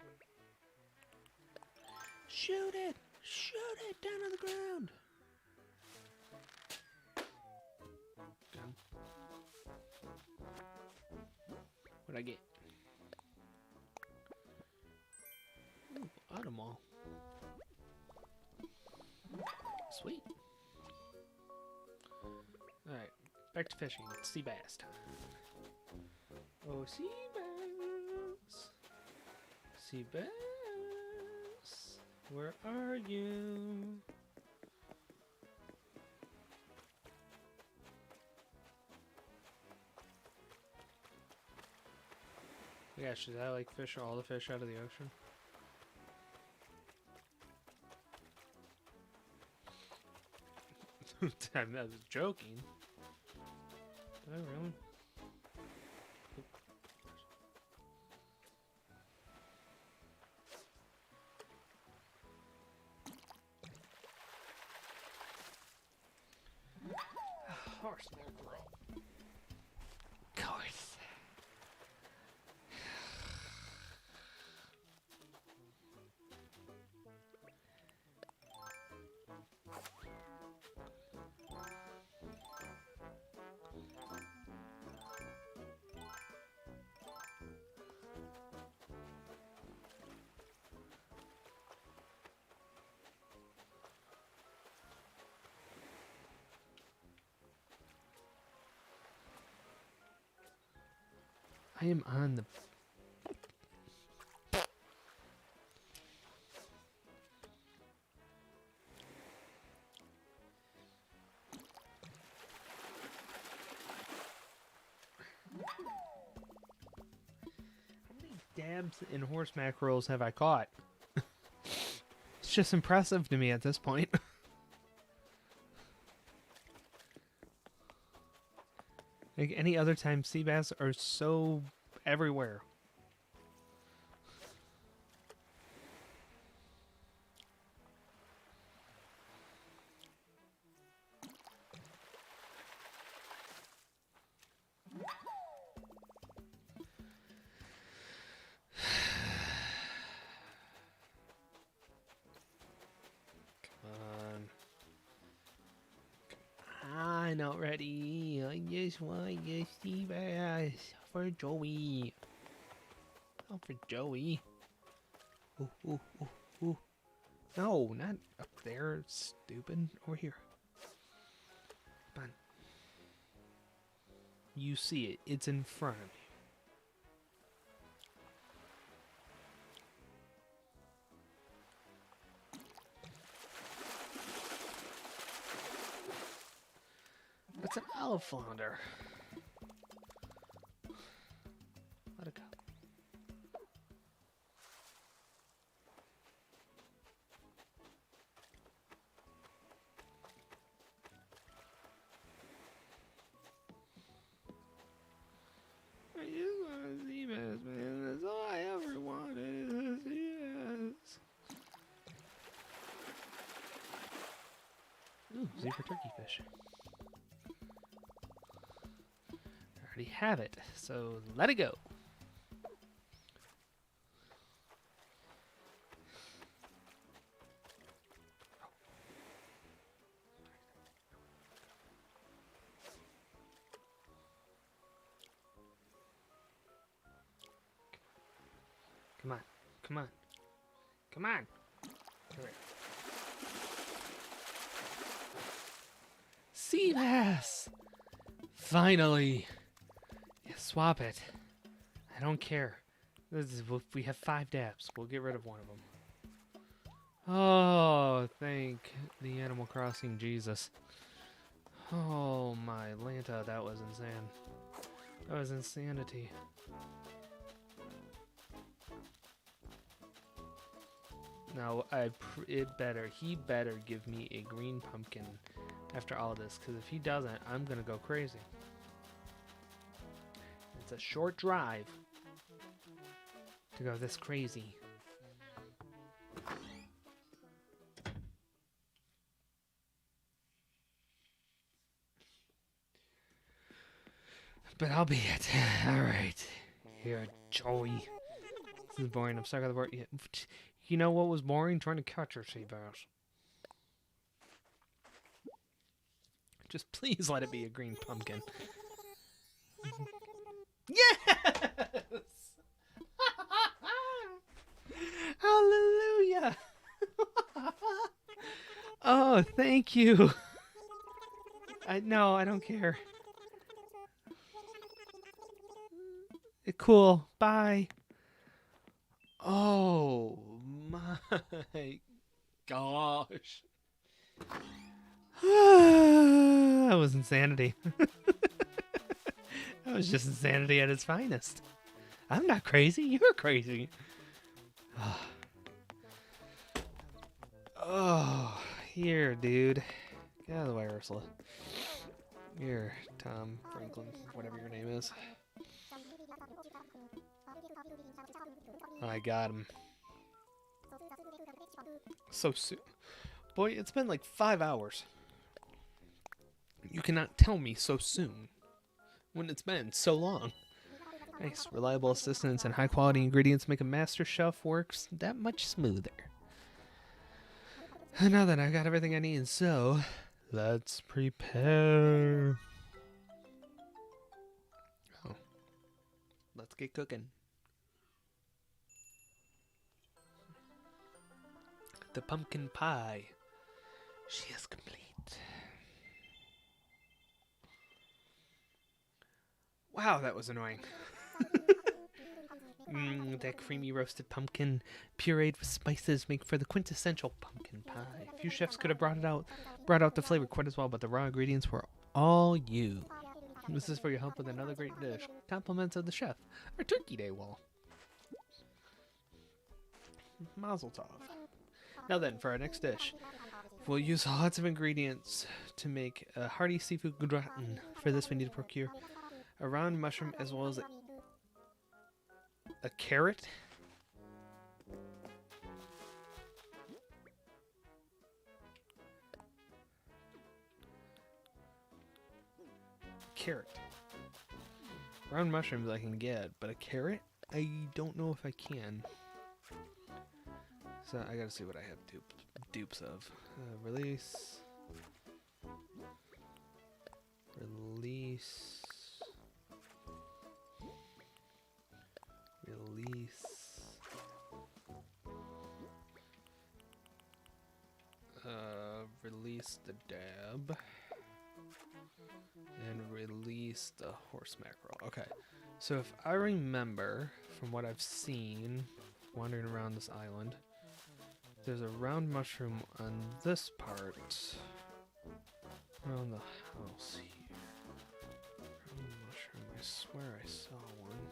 Shoot it! Shoot it down on the ground! Gun. What'd I get? Ooh, autumn all. Sweet. Alright, back to fishing. Sea bass time. Oh, sea bass. Sea bass. Where are you? Yeah, should I like fish all the fish out of the ocean? I was joking. Did I really? Horse mackerel. Of course. I am on the... How many dabs and horse mackerels have I caught? It's just impressive to me at this point. Like any other time, sea bass are so everywhere. already. I just want a sea bass for Joey. Oh, for Joey. Ooh, ooh, ooh, ooh. No, not up there, stupid. Over here. Come on. You see it. It's in front of me. That's an alflounder. Let it go. I just want a sea bass, man. That's all I ever wanted is a sea bass. Ooh, zebra turkey fish. I already have it, so let it go. Come on, come on, come on. Come here. Sea bass! Finally! Yeah, swap it. I don't care. We have 5 dabs. We'll get rid of one of them. Oh, thank the Animal Crossing Jesus. Oh my Lanta, that was insane. That was insanity. Now, he better give me a green pumpkin after all this, because if he doesn't, I'm gonna go crazy. It's a short drive to go this crazy. But I'll be it. Alright. Here, Joey. This is boring. I'm stuck on the board. You know what was boring? Trying to catch your sea bass. Just please let it be a green pumpkin. Yes! Hallelujah! Oh, thank you. No, I don't care. Cool. Bye. Oh my gosh. That was insanity. That was just insanity at its finest. I'm not crazy. You're crazy. Oh, here, dude. Get out of the way, Ursula. Here, Tom Franklin, whatever your name is. I got him. So soon. Boy, it's been like 5 hours. You cannot tell me so soon when it's been so long. Nice, reliable assistance and high quality ingredients make a master chef works that much smoother. Now that I've got everything I need, so let's prepare. Oh. Let's get cooking. The pumpkin pie. She is complete. Wow, that was annoying. That creamy roasted pumpkin pureed with spices make for the quintessential pumpkin pie. A few chefs could have brought out the flavor quite as well, but the raw ingredients were all you. This is for your help with another great dish. Compliments of the chef. Our Turkey Day wall. Mazel tov. Now then, for our next dish, we'll use lots of ingredients to make a hearty seafood gratin. For this, we need to procure a round mushroom as well as a carrot. Carrot. Round mushrooms I can get, but a carrot? I don't know if I can. So I gotta see what I have dupes of. Release. Release. Release. Release the dab. And release the horse mackerel. Okay. So if I remember from what I've seen wandering around this island, there's a round mushroom on this part. Around the house here. Round mushroom. I swear I saw one.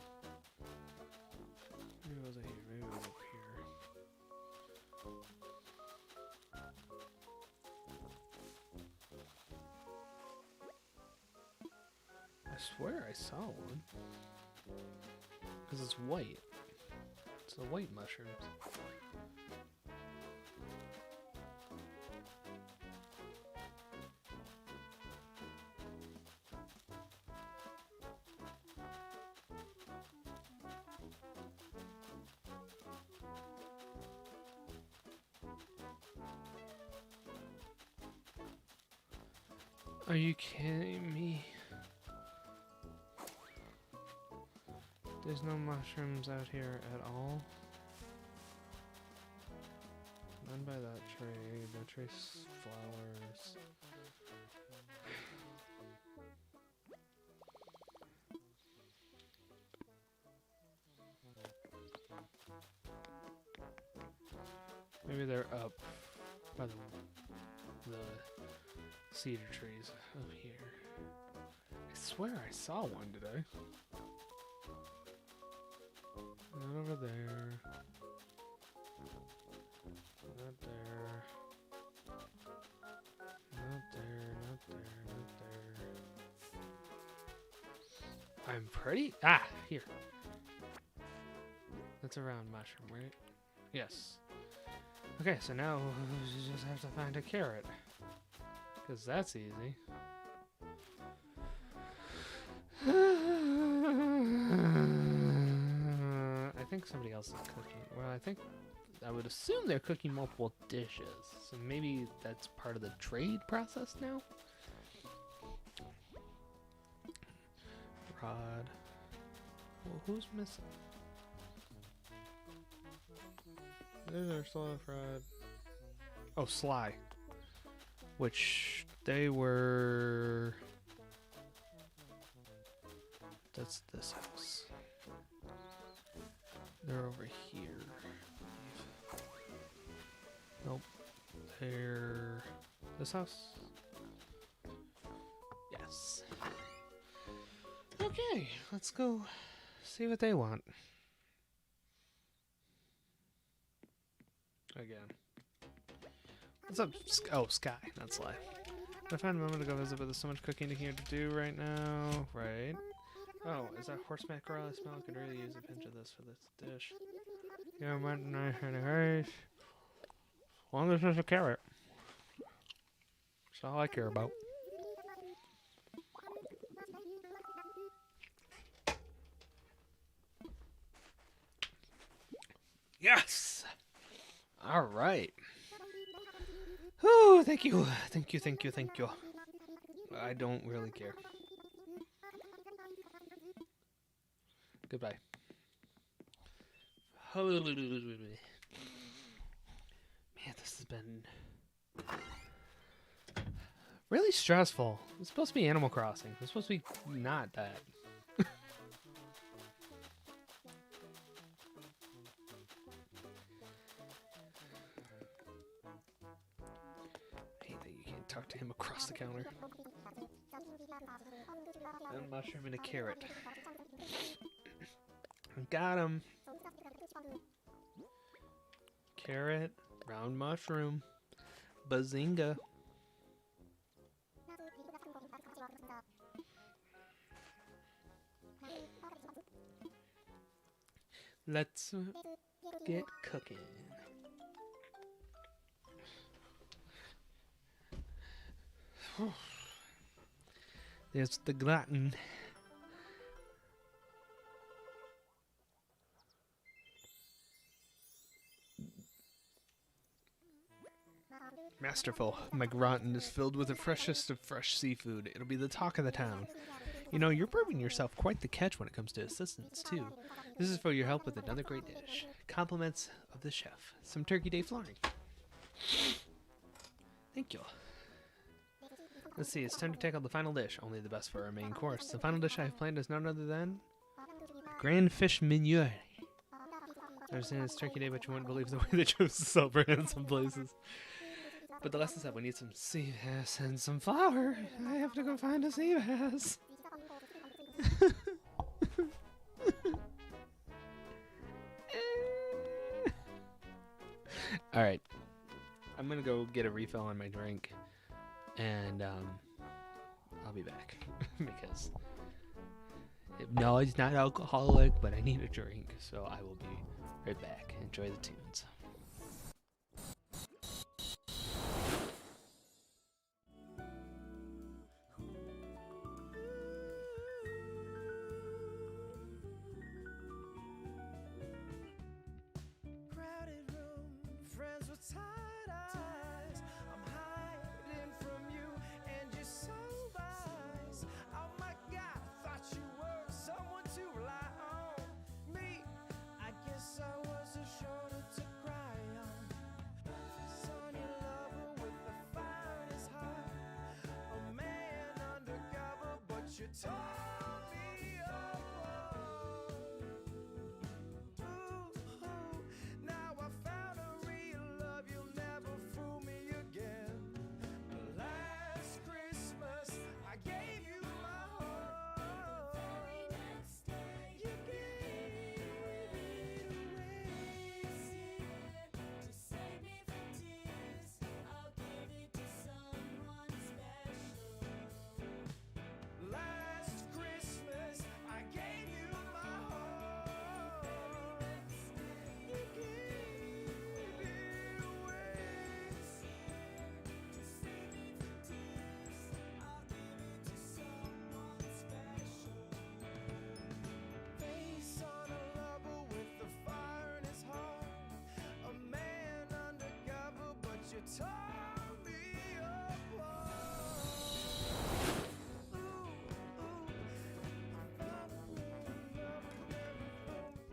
Maybe it was here. Maybe it was over here. I swear I saw one. Because it's white. It's the white mushrooms. Are you kidding me? There's no mushrooms out here at all. None by that tree. No trace flowers. Maybe they're up by the cedar trees up here. I swear I saw one today. Not over there. Not there. Not there, not there, not there. I'm pretty... Ah! Here. That's a round mushroom, right? Yes. Okay, so now we just have to find a carrot. Because that's easy. I think somebody else is cooking. Well, I would assume they're cooking multiple dishes. So maybe that's part of the trade process now? Rod. Well, who's missing? There's our Sly Rod. Oh, Sly. Which they were... That's this house. They're over here. Nope. They're... This house? Yes. Okay, let's go see what they want. Again. What's up? Oh, Sky, not Sly. I found a moment to go visit, but there's so much cooking here to do right now. Right. Oh, is that horse mackerel? I smell I could really use a pinch of this for this dish. Yeah, mutton, nice and rice. As long as there's a carrot. That's all I care about. Yes! Alright. Oh, thank you. Thank you, thank you, thank you. I don't really care. Goodbye. Man, this has been really stressful. It's supposed to be Animal Crossing. It's supposed to be not that. I hate that you can't talk to him across the counter. A mushroom and a carrot. Got him. Carrot, round mushroom, bazinga. Let's get cooking. There's the glutton. Masterful. My gratin is filled with the freshest of fresh seafood. It'll be the talk of the town. You know, you're proving yourself quite the catch when it comes to assistance, too. This is for your help with another great dish. Compliments of the chef. Some Turkey Day flaring. Thank you. Let's see, it's time to tackle the final dish. Only the best for our main course. The final dish I have planned is none other than Grand Fish Mignon. I understand it's Turkey Day, but you wouldn't believe the way they chose to celebrate in some places. But the lesson said we need some sea bass and some flour. I have to go find a sea bass. All right, I'm gonna go get a refill on my drink, and I'll be back because no, it's not alcoholic, but I need a drink, so I will be right back. Enjoy the tunes.
Crowded room, friends with tired eyes. I'm hiding from you and your soul eyes. Oh my God, thought you were someone to rely on. Me, I guess I was a shoulder to cry on. Son, your lover with the fire in his heart. A man undercover, but you tore me apart. Ooh, now I found a real love, you'll never fool me again. Last Christmas, I gave you my heart. You gave it away.
To save me from tears, I'll give it to someone special.
Last Christmas, I gave you my heart. You gave it away.
To save me from tears, I'll give it to someone special.
Face on a lover with the fire in his heart. A man undercover, but you tore me apart. Ooh, I found a real love, never fool me.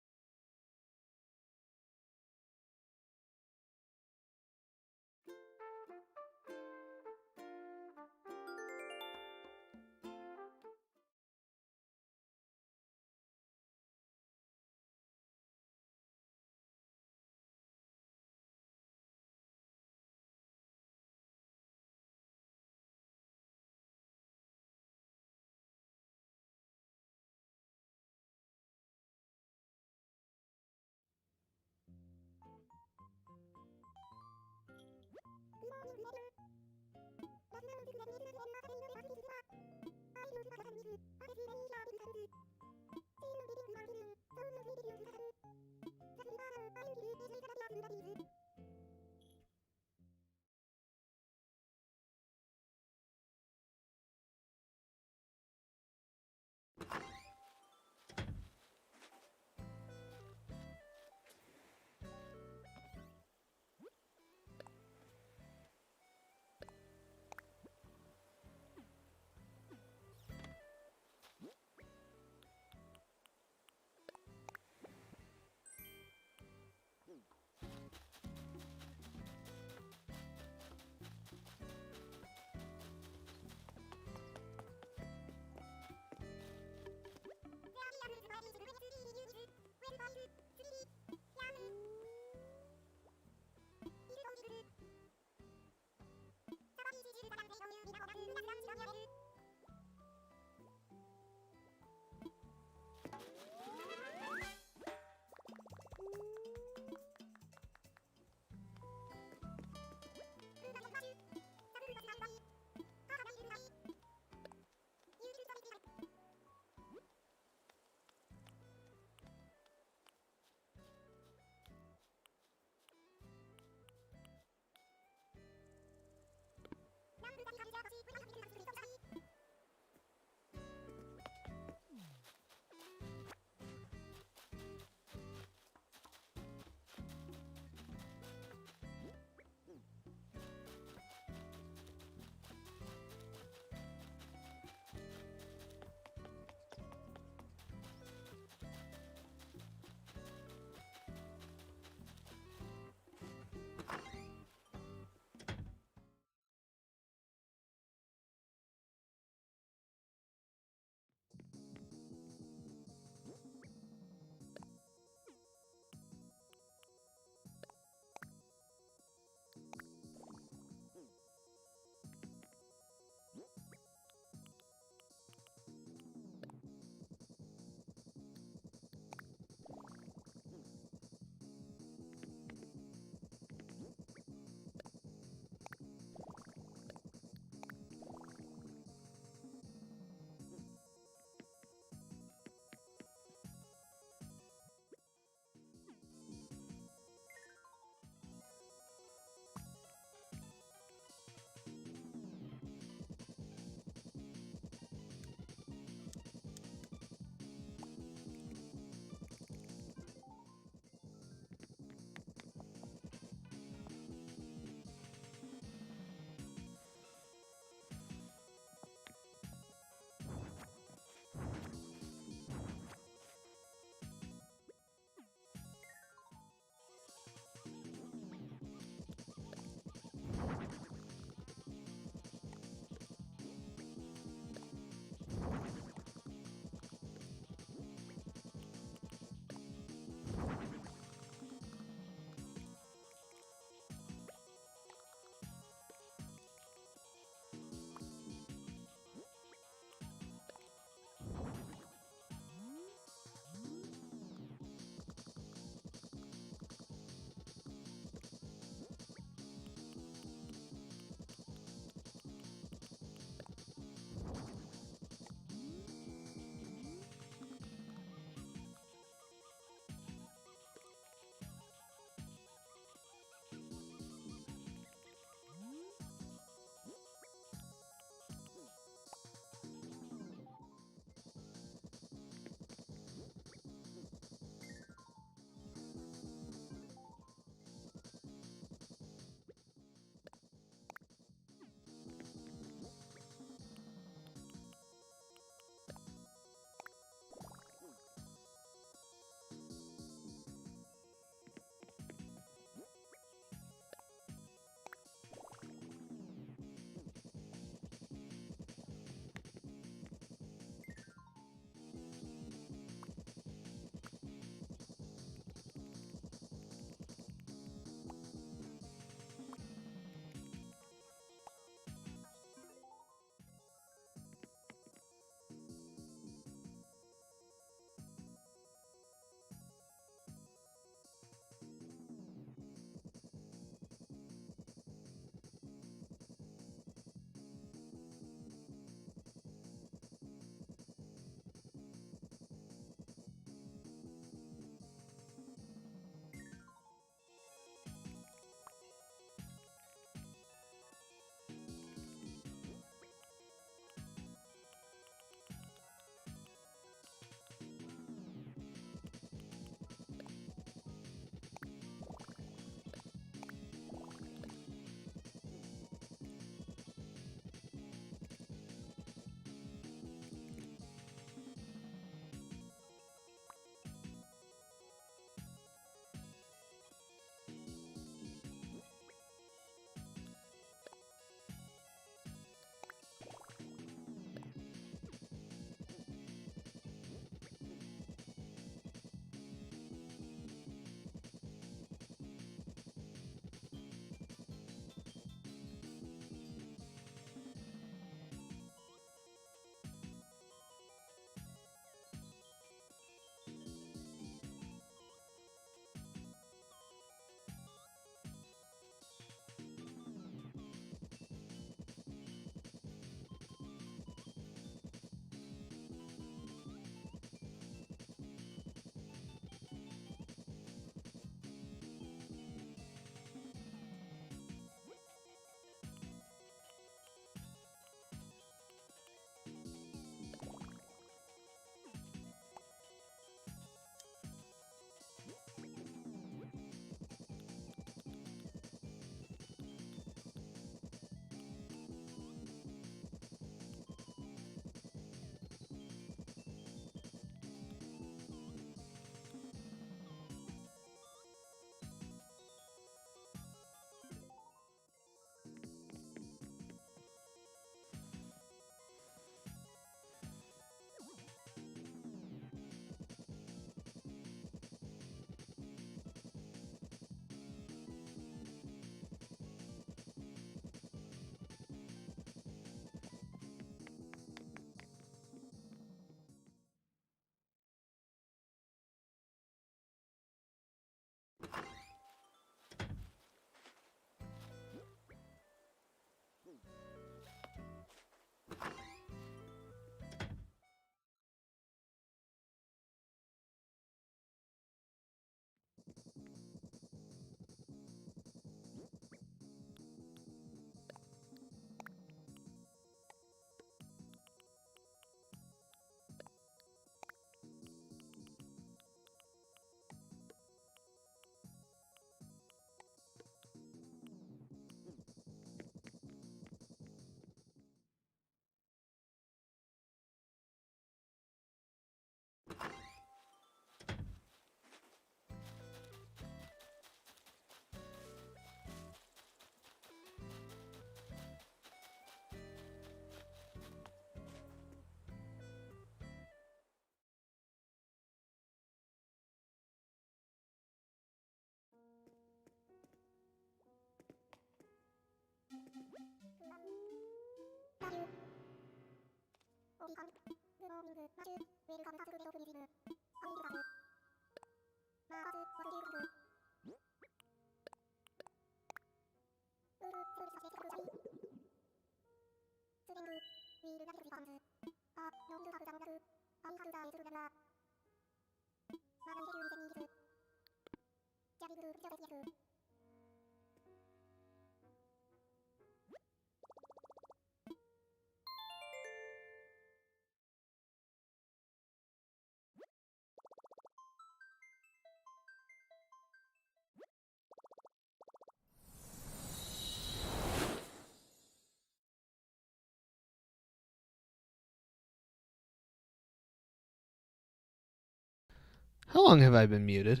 How long have I been muted?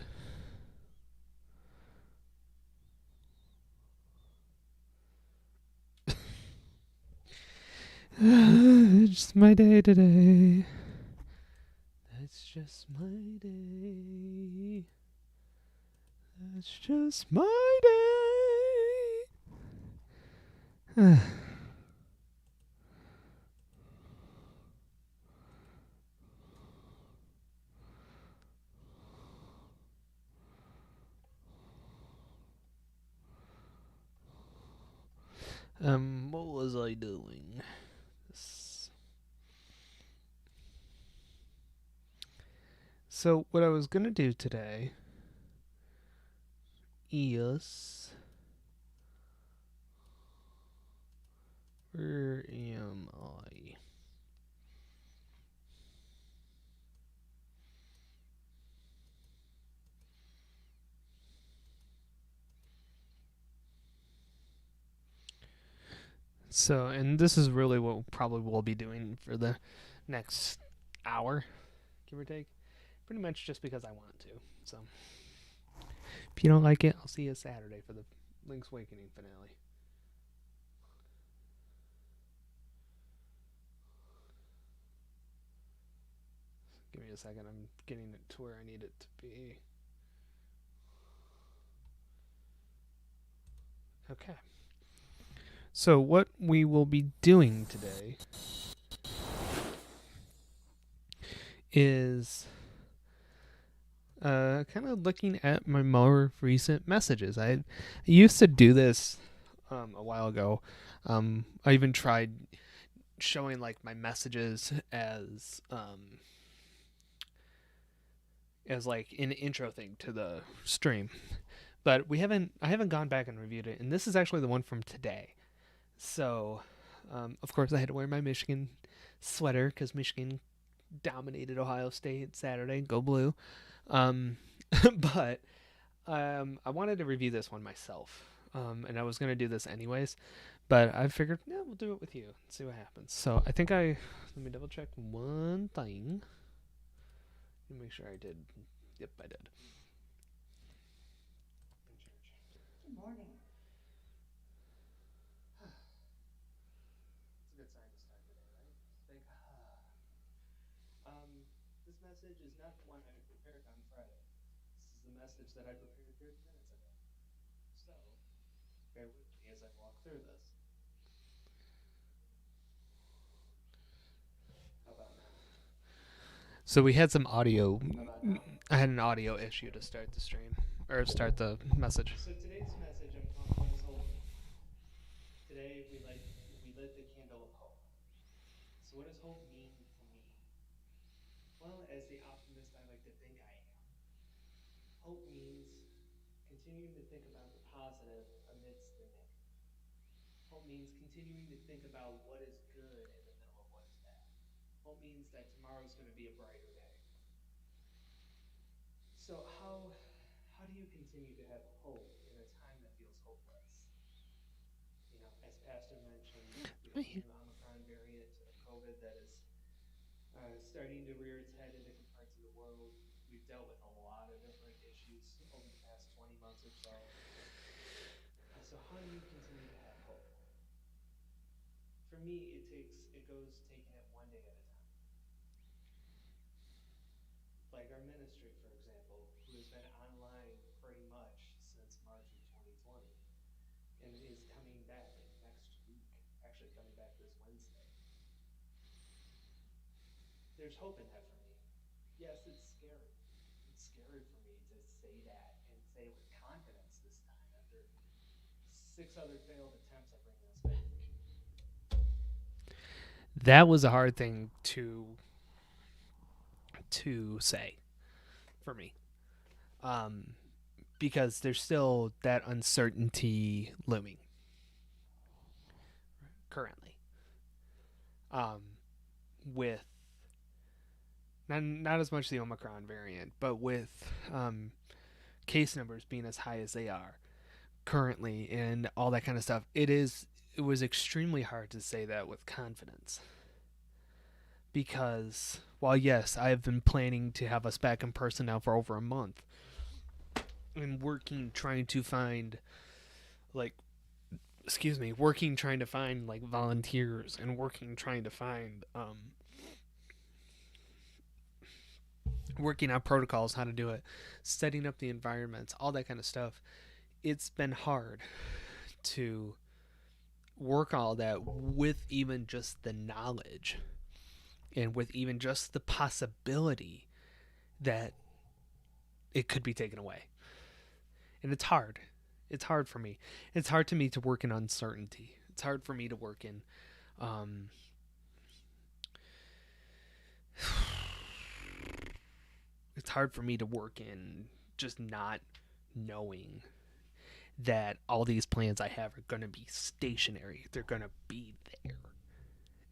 It's my day today. That's just my day. That's just my day. What was I doing? So what I was gonna do today is, where am I? So, and this is really what probably we'll be doing for the next hour, give or take. Pretty much just because I want to. So, if you don't like it, I'll see you Saturday for the Link's Awakening finale. Give me a second. I'm getting it to where I need it to be. Okay. So, what we will be doing today is kind of looking at my more recent messages. I used to do this a while ago. I even tried showing like my messages as like an intro thing to the stream, but I haven't gone back and reviewed it. And this is actually the one from today. So, of course, I had to wear my Michigan sweater because Michigan dominated Ohio State Saturday. Go Blue. But I wanted to review this one myself, and I was going to do this anyways, but I figured, yeah, we'll do it with you and see what happens. So I think let me double check one thing. Let me make sure I did. Yep, I did.
Good morning.
It's a good sign to start the day, right? Big this message is not the one I prepared on Friday. This is the message that I prepared 30 minutes ago. So, bear with me as I walk through this. How about now? So we had some audio. I had an audio issue to start the stream or start the message. So today's message I'm calling "What Does Hope Mean?" Today we lit the candle of hope. So what does hope mean to me? Well, as the optimist I like to think I am, hope means continuing to think about the positive amidst the negative. Hope means continuing to think about what is good in the middle of what is bad. Hope means that tomorrow is going to be a brighter day. So how do you continue to have hope in a time that feels hopeless? You know, as Pastor mentioned, we have a new Omicron variant of COVID that is starting to rear its head in different parts of the world. We've dealt with a lot of different issues over the past 20 months or so. So how do you continue to have hope? For me, it goes taking it one day at a time. Like our ministry, for example, who has been online pretty much since March of 2020 and is coming back next week, actually coming back this Wednesday. there's hope in that for me. Yes, it's scary. It's scary for me to say that and say it with confidence this time. After 6 other failed attempts at bringing us back. That was a hard thing to say for me, um, because there's still that uncertainty looming currently, um, with not as much the Omicron variant, but with case numbers being as high as they are currently and all that kind of stuff. It was extremely hard to say that with confidence, because while yes, I have been planning to have us back in person now for over a month and working trying to find like trying to find like volunteers and working trying to find working out protocols, how to do it, setting up the environments, all that kind of stuff. It's been hard to work all that with even just the knowledge and with even just the possibility that it could be taken away. And it's hard. It's hard for me. It's hard to me to work in uncertainty. It's hard for me to work in it's hard for me to work in just not knowing that all these plans I have are going to be stationary. They're going to be there.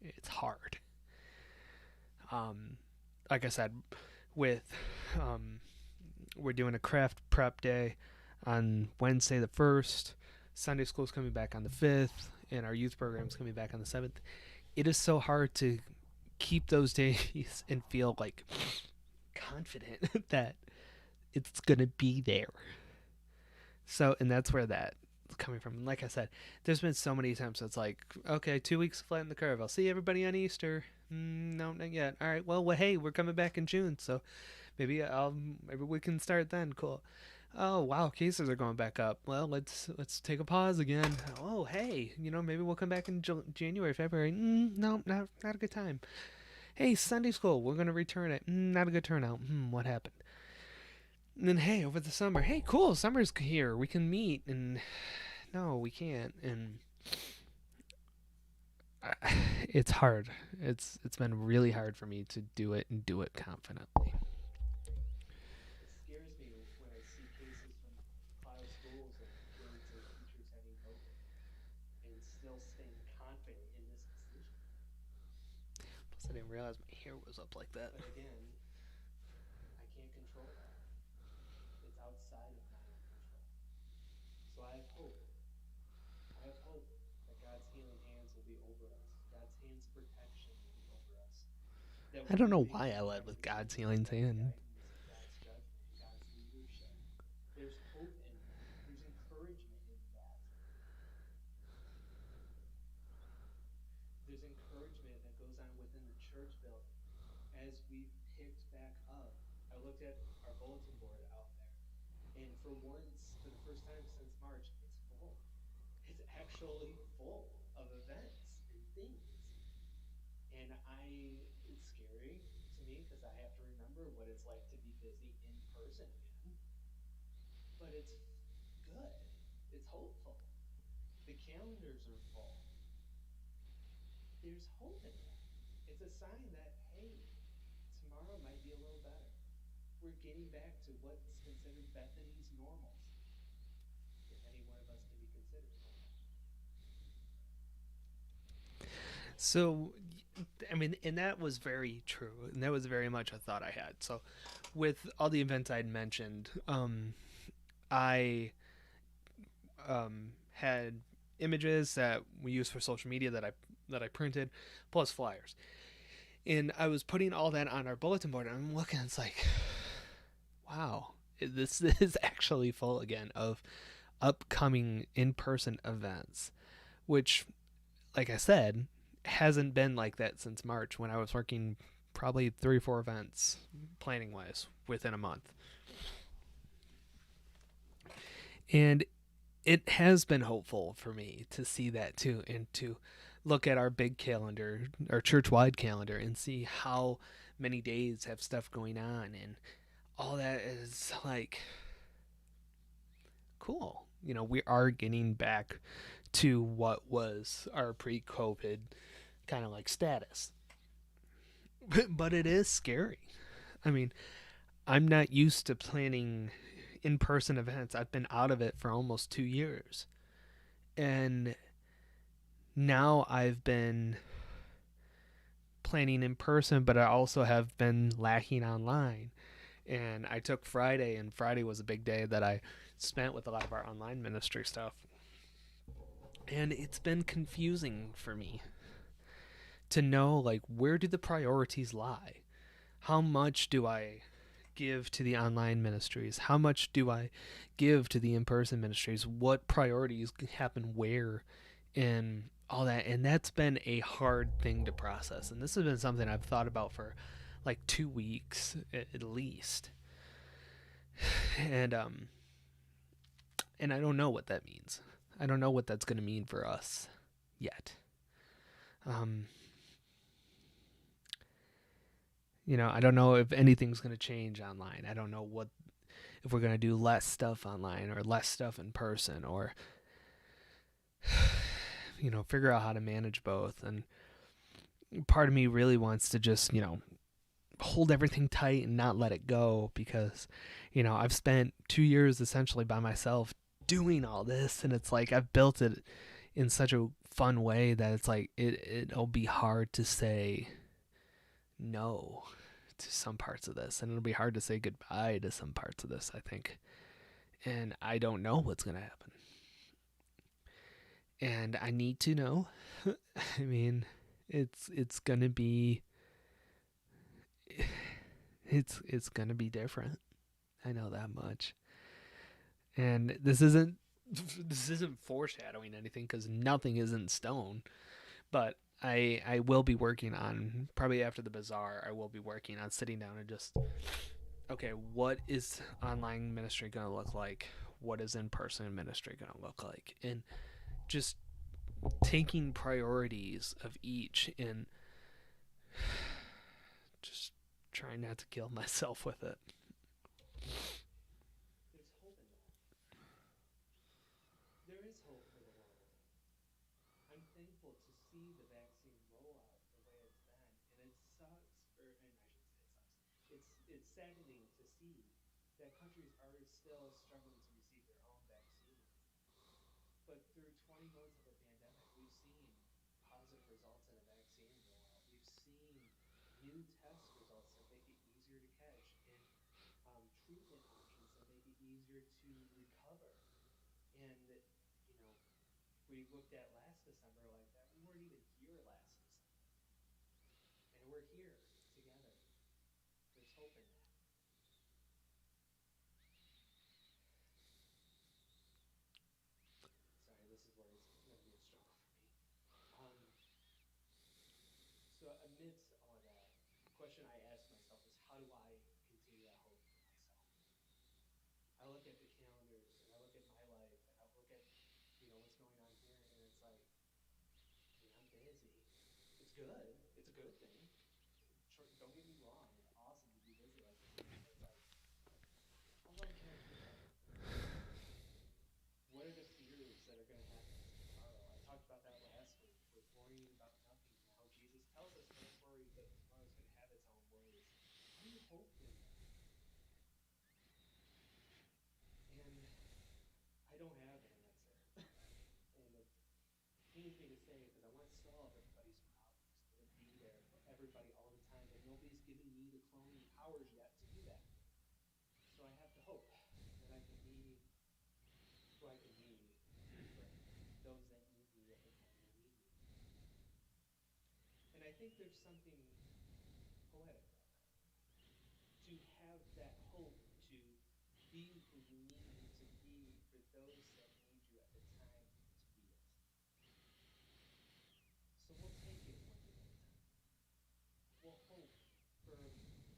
It's hard. Like I said, with we're doing a craft prep day on Wednesday the 1st. Sunday school's coming back on the 5th, and our youth program's coming back on the 7th. It is so hard to keep those days and feel like confident that it's going to be there. So, and that's where that's coming from. And like I said, there's been so many times it's like, okay, 2 weeks to flatten the curve. I'll see everybody on Easter. No, not yet. All right. Well, hey, we're coming back in June, so maybe we can start then. Cool. Oh wow, cases are going back up. Well, let's take a pause again. Oh hey, maybe we'll come back in January, February. No, not a good time. Hey, Sunday school, we're gonna return it. Not a good turnout. What happened? And then hey, over the summer, hey, cool, summer's here. We can meet. And no, we can't. And it's hard. It's been really hard for me to do it and do it confidently. It scares me when I see cases from Ohio schools of kids or teachers having COVID and still staying confident in this decision. Plus, I didn't realize my hair was up like that. But again, I can't control that. It's outside of my own control. So I have hope. I have hope that God's healing hands will be over us. God's hands of protection will be over us. I don't know why I led with God's healing hand. God's judgment and God's leadership. There's hope in that. There's encouragement in that. There's encouragement that goes on within the church building as we've picked back up. I looked at our bulletin board out there, and for once, for the first time since March, it's full. It's actually full of events and things. And it's scary to me because I have to remember what it's like to be busy in person again. But it's good. It's hopeful. The calendars are full. There's hope in that. It's a sign that, hey, tomorrow might be a little better. We're getting back to what's considered Bethany's normals, if any one of us can be considered normal. So, I mean, and that was very true, and that was very much a thought I had. So, with all the events I'd mentioned, I had images that we use for social media that I printed, plus flyers, and I was putting all that on our bulletin board. And I'm looking, it's like, wow, this is actually full again of upcoming in-person events, which, like I said, hasn't been like that since March, when I was working probably 3 or 4 events planning wise within a month. And it has been hopeful for me to see that too, and to look at our big calendar, our church-wide calendar, and see how many days have stuff going on, and all that is like cool. We are getting back to what was our pre-COVID kind of like status. But it is scary. I mean, I'm not used to planning in-person events. I've been out of it for almost 2 years. And now I've been planning in person, but I also have been lacking online. And I took Friday, and Friday was a big day that I spent with a lot of our online ministry stuff. And it's been confusing for me to know, like, where do the priorities lie? How much do I give to the online ministries? How much do I give to the in-person ministries? What priorities happen where, and all that? And that's been a hard thing to process. And this has been something I've thought about for like 2 weeks at least. And I don't know what that means. I don't know what that's going to mean for us yet. I don't know if anything's going to change online. I don't know if we're going to do less stuff online or less stuff in person, or figure out how to manage both. And part of me really wants to just, hold everything tight and not let it go, because, I've spent 2 years essentially by myself doing all this, and it's like I've built it in such a fun way that it's like it'll be hard to say no to some parts of this, and it'll be hard to say goodbye to some parts of this, I think. And I don't know what's going to happen. And I need to know. I mean, it's going to be it's going to be different. I know that much. And this isn't foreshadowing anything, because nothing is in stone. But I will be working on, probably after the bazaar, I will be working on sitting down and just, okay, what is online ministry going to look like? What is in-person ministry going to look like? And just taking priorities of each, and just trying not to kill myself with it. There's hope in that. There is hope for the world. I'm thankful to see the vaccine rollout the way it's been, and it sucks, and I shouldn't say it sucks. It's saddening to see that countries are still struggling to receive their own vaccines. But through 20 months of a pandemic, we've seen positive results in a vaccine rollout. We've seen new test results that make it easier to catch, and treatment options that make it easier to recover. And, we looked at last December like that. We weren't even here last December. And we're here together. There's hope in that. Sorry, this is where it's going to be a struggle for me. So amidst all of that, the question I ask myself is, how do I continue that hope for myself? I look at the calendars, and I look at my life, and I look at, what's going on here, and it's like, I mean, I'm busy. It's good. It's a good thing. Don't get me wrong. It's awesome to be busy like this. But it's like, how long can I keep up? What are the fears that are going to happen to tomorrow? I talked about that last week, with worrying about nothing, and how Jesus tells us don't worry, but tomorrow is going to have its own worries. How do you hope in that? And I don't have an answer. And it pains me to say it, because I want to solve everybody's problems. I want to be there for everybody all the time, but nobody's giving me the cloning powers yet to do that. So I have to hope that I can be who I can be for those that need me at the time they need me. And I think there's something poetic about that. To have that hope, to be who you need to be for those that need you at the time to be it. So we'll take it one day at a time. We'll hope for a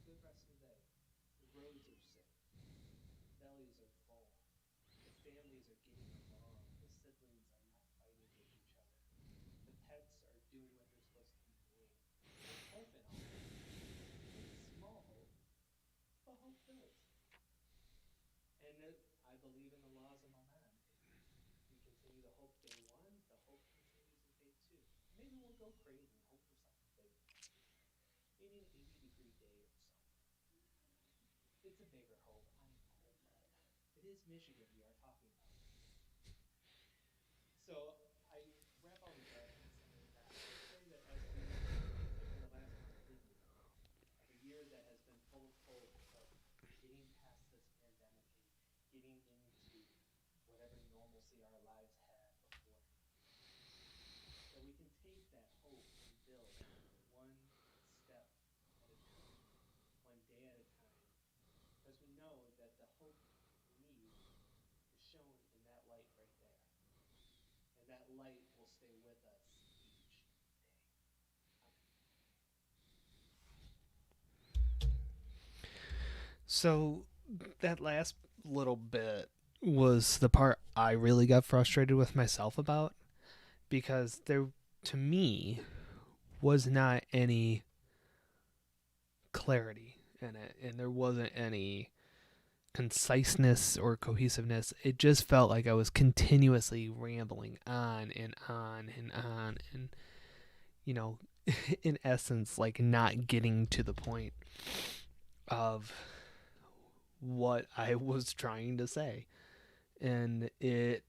good rest of the day. The roads are safe. The bellies are full. The families are getting along. The siblings are not fighting with each other. The pets are doing what they're supposed to be doing. There's hope in all that. And I believe in the laws of momentum. If we continue to hope day one, the hope continues in day two. Maybe we'll go crazy and hope for something bigger. Maybe an 80-degree day or something. It's a bigger hope, I know, but it is Michigan we are talking about. So I wrap all this up in saying that I would say that as we, over the last month, leave of a year that has been full of hope of getting past this pandemic and getting into whatever normalcy our lives had before, that we can take that hope and build one step at a time, one day at a time, because we know that the hope we need is shown in that light right there. And that light will stay with us each day. So that last little bit was the part I really got frustrated with myself about, because there, to me, was not any clarity in it, and there wasn't any conciseness or cohesiveness. It just felt like I was continuously rambling on and on and on, and you know, in essence, like not getting to the point of what I was trying to say. And it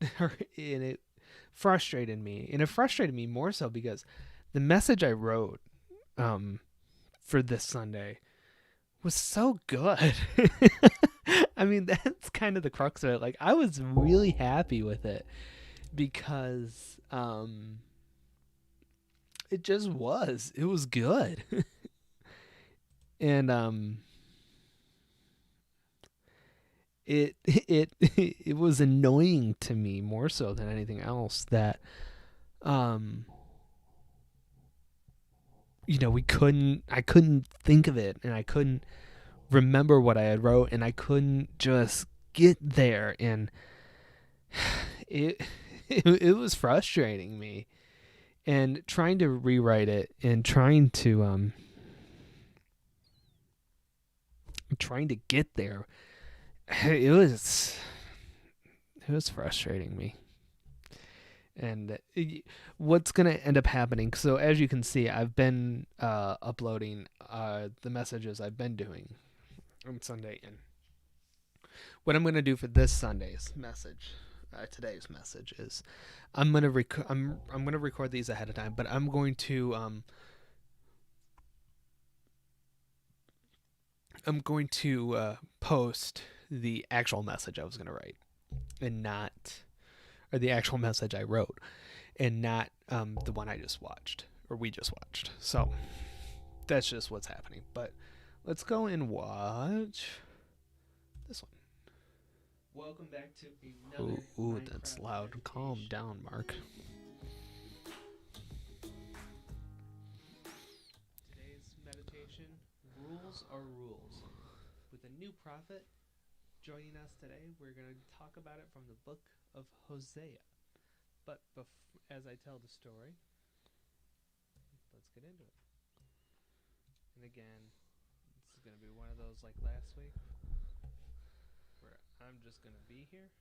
frustrated me. And it frustrated me more so because the message I wrote for this Sunday was so good. I mean, that's kind of the crux of it. Like, I was really happy with it because it just was. It was good. And it was annoying to me more so than anything else that I couldn't think of it, and I couldn't remember what I had wrote, and I couldn't just get there, and it was frustrating me, and trying to rewrite it and trying to get there, it was frustrating me. And what's going to end up happening, so as you can see, I've been uploading the messages I've been doing on Sunday, and what I'm going to do for this Sunday's message, today's message, is I'm going to record these ahead of time, but I'm going to post the actual message I was going to write, and not, or the actual message I wrote, and not the one I just watched, or we just watched. So that's just what's happening. But let's go and watch this one. Welcome back to another. Ooh, that's loud. Meditation. Calm down, Mark. Today's meditation: rules are rules. With a new prophet joining us today, we're going to talk about it from the book of Hosea. But as I tell the story, let's get into it. And again, this is going to be one of those like last week, where I'm just going to be here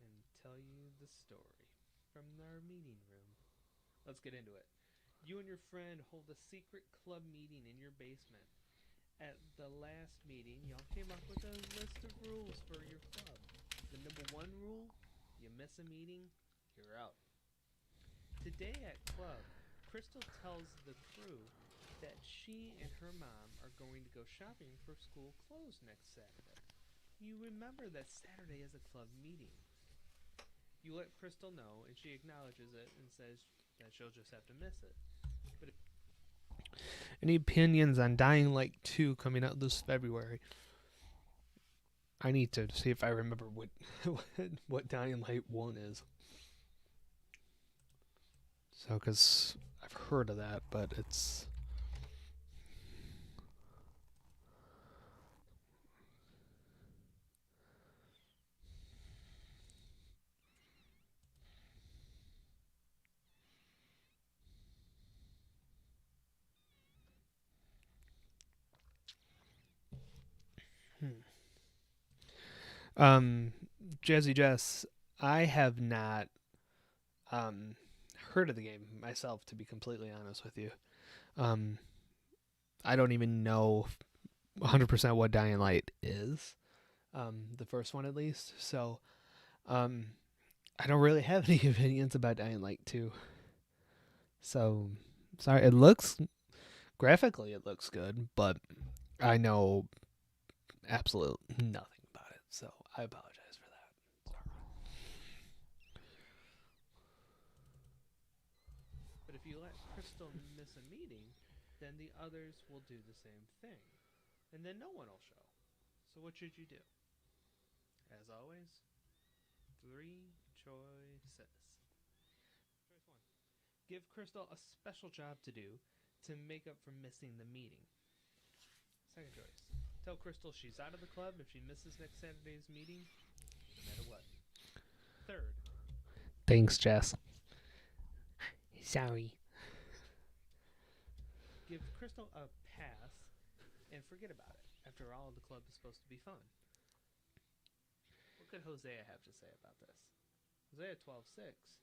and tell you the story from our meeting room. Let's get into it. You and your friend hold a secret club meeting in your basement. At the last meeting, y'all came up with a list of rules for your club. The number one rule: you miss a meeting, you're out. Today at club, Crystal tells the crew that she and her mom are going to go shopping for school clothes next Saturday. You remember that Saturday is a club meeting. You let Crystal know, and she acknowledges it and says that she'll just have to miss it. But any opinions on Dying Light 2 coming out this February? I need to see if I remember what Dying Light 1 is. So, because I've heard of that, but it's... Jazzy Jess, I have not heard of the game myself, to be completely honest with you. I don't even know 100% what Dying Light is, the first one at least. So, I don't really have any opinions about Dying Light 2. So, sorry. Graphically, it looks good, but I know absolute nothing about it. So, I apologize for that. Sorry. But if you let Crystal miss a meeting, then the others will do the same thing. And then no one will show. So what should you do? As always, 3 choices. Choice 1. Give Crystal a special job to do to make up for missing the meeting. Second choice. Tell Crystal she's out of the club if she misses next Saturday's meeting, no matter what. Third. Thanks, Jess. Sorry. Give Crystal a pass and forget about it. After all, the club is supposed to be fun. What could Hosea have to say about this? Hosea 12:6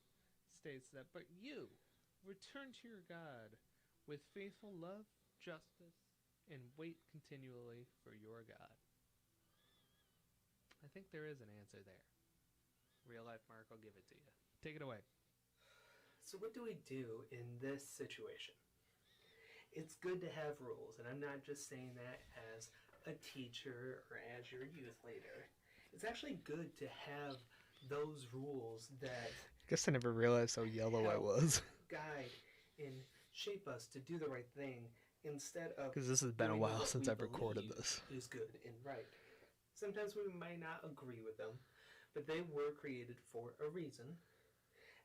states that, but you return to your God with faithful love, justice, and wait continually for your God. I think there is an answer there. Real life Mark, I'll give it to you. Take it away. So what do we do in this situation? It's good to have rules, and I'm not just saying that as a teacher or as your youth leader. It's actually good to have those rules that I guess I never realized how yellow I was. Guide and shape us to do the right thing instead of, because this has been a while since I've recorded this, is good and right. Sometimes we might not agree with them, but they were created for a reason.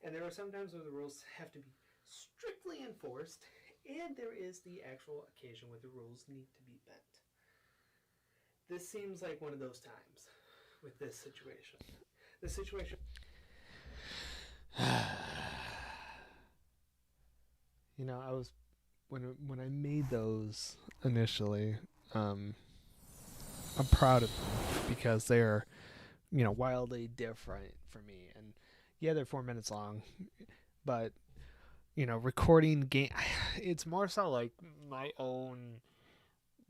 And there are some times where the rules have to be strictly enforced, and there is the actual occasion where the rules need to be bent. This seems like one of those times with this situation. This situation. You know, I was when I made those initially, I'm proud of them because they're, you know, wildly different for me. And yeah, they're 4 minutes long, but you know, recording game, it's more so like my own,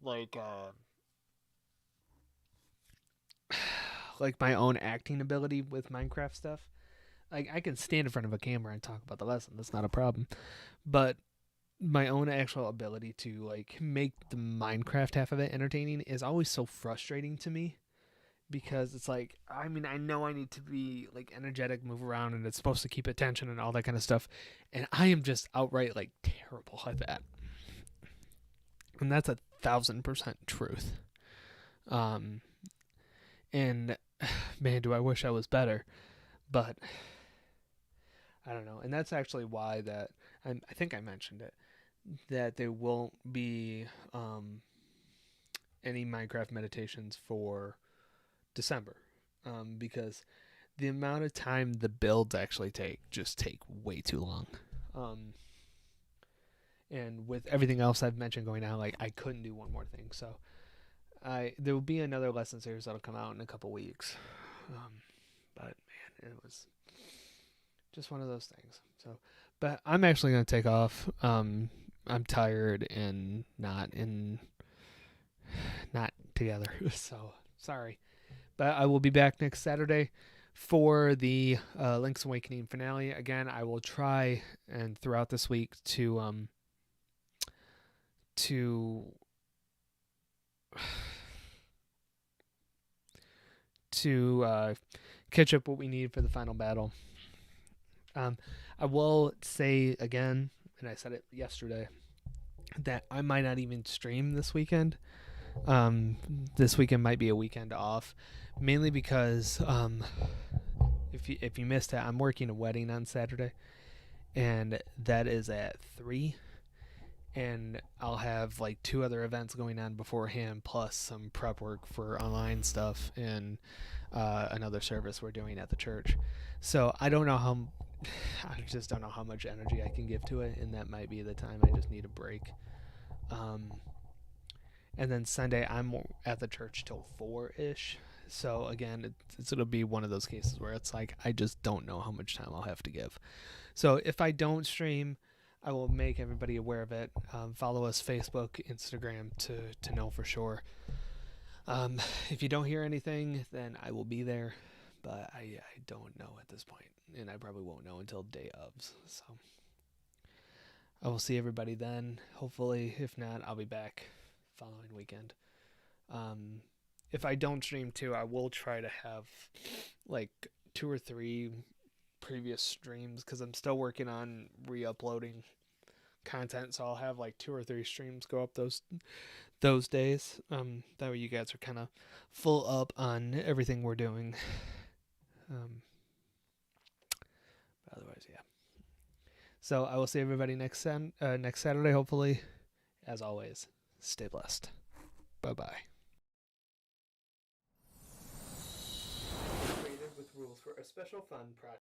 like my own acting ability with Minecraft stuff. Like, I can stand in front of a camera and talk about the lesson. That's not a problem. But my own actual ability to, like, make the Minecraft half of it entertaining is always so frustrating to me. Because it's like, I mean, I know I need to be, like, energetic, move around, and it's supposed to keep attention and all that kind of stuff. And I am just outright, like, terrible at that. And that's 1,000% truth. And, man, do I wish I was better. But I don't know. And that's actually why that, I think I mentioned it, that there won't be any Minecraft meditations for December, because the amount of time the builds actually take way too long. And with everything else I've mentioned going on, like, I couldn't do one more thing. So there will be another lesson series that'll come out in a couple weeks. But man, it was just one of those things. So, but I'm actually going to take off. I'm tired and not together. So sorry. But I will be back next Saturday for the Link's Awakening finale. Again, I will try and throughout this week to catch up what we need for the final battle. I will say again, and I said it yesterday, that I might not even stream this weekend. This weekend might be a weekend off, mainly because if you missed it, I'm working a wedding on Saturday, and that is at 3. And I'll have like 2 other events going on beforehand, plus some prep work for online stuff and another service we're doing at the church. So I just don't know how much energy I can give to it, and that might be the time I just need a break. And then Sunday I'm at the church till 4-ish, So again, it's gonna be one of those cases where it's like I just don't know how much time I'll have to give. So if I don't stream, I will make everybody aware of it. Follow us Facebook, Instagram to know for sure. If you don't hear anything, then I will be there, but I don't know at this point, and I probably won't know until day of. So I will see everybody then. Hopefully, if not, I'll be back following weekend. If I don't stream too, I will try to have like 2 or 3 previous streams because I'm still working on re-uploading content, so I'll have like 2 or 3 streams go up those days. That way you guys are kind of full up on everything we're doing. Otherwise, yeah. So I will see everybody next Saturday, hopefully. As always, stay blessed. Bye-bye. Created with rules for a special fund project.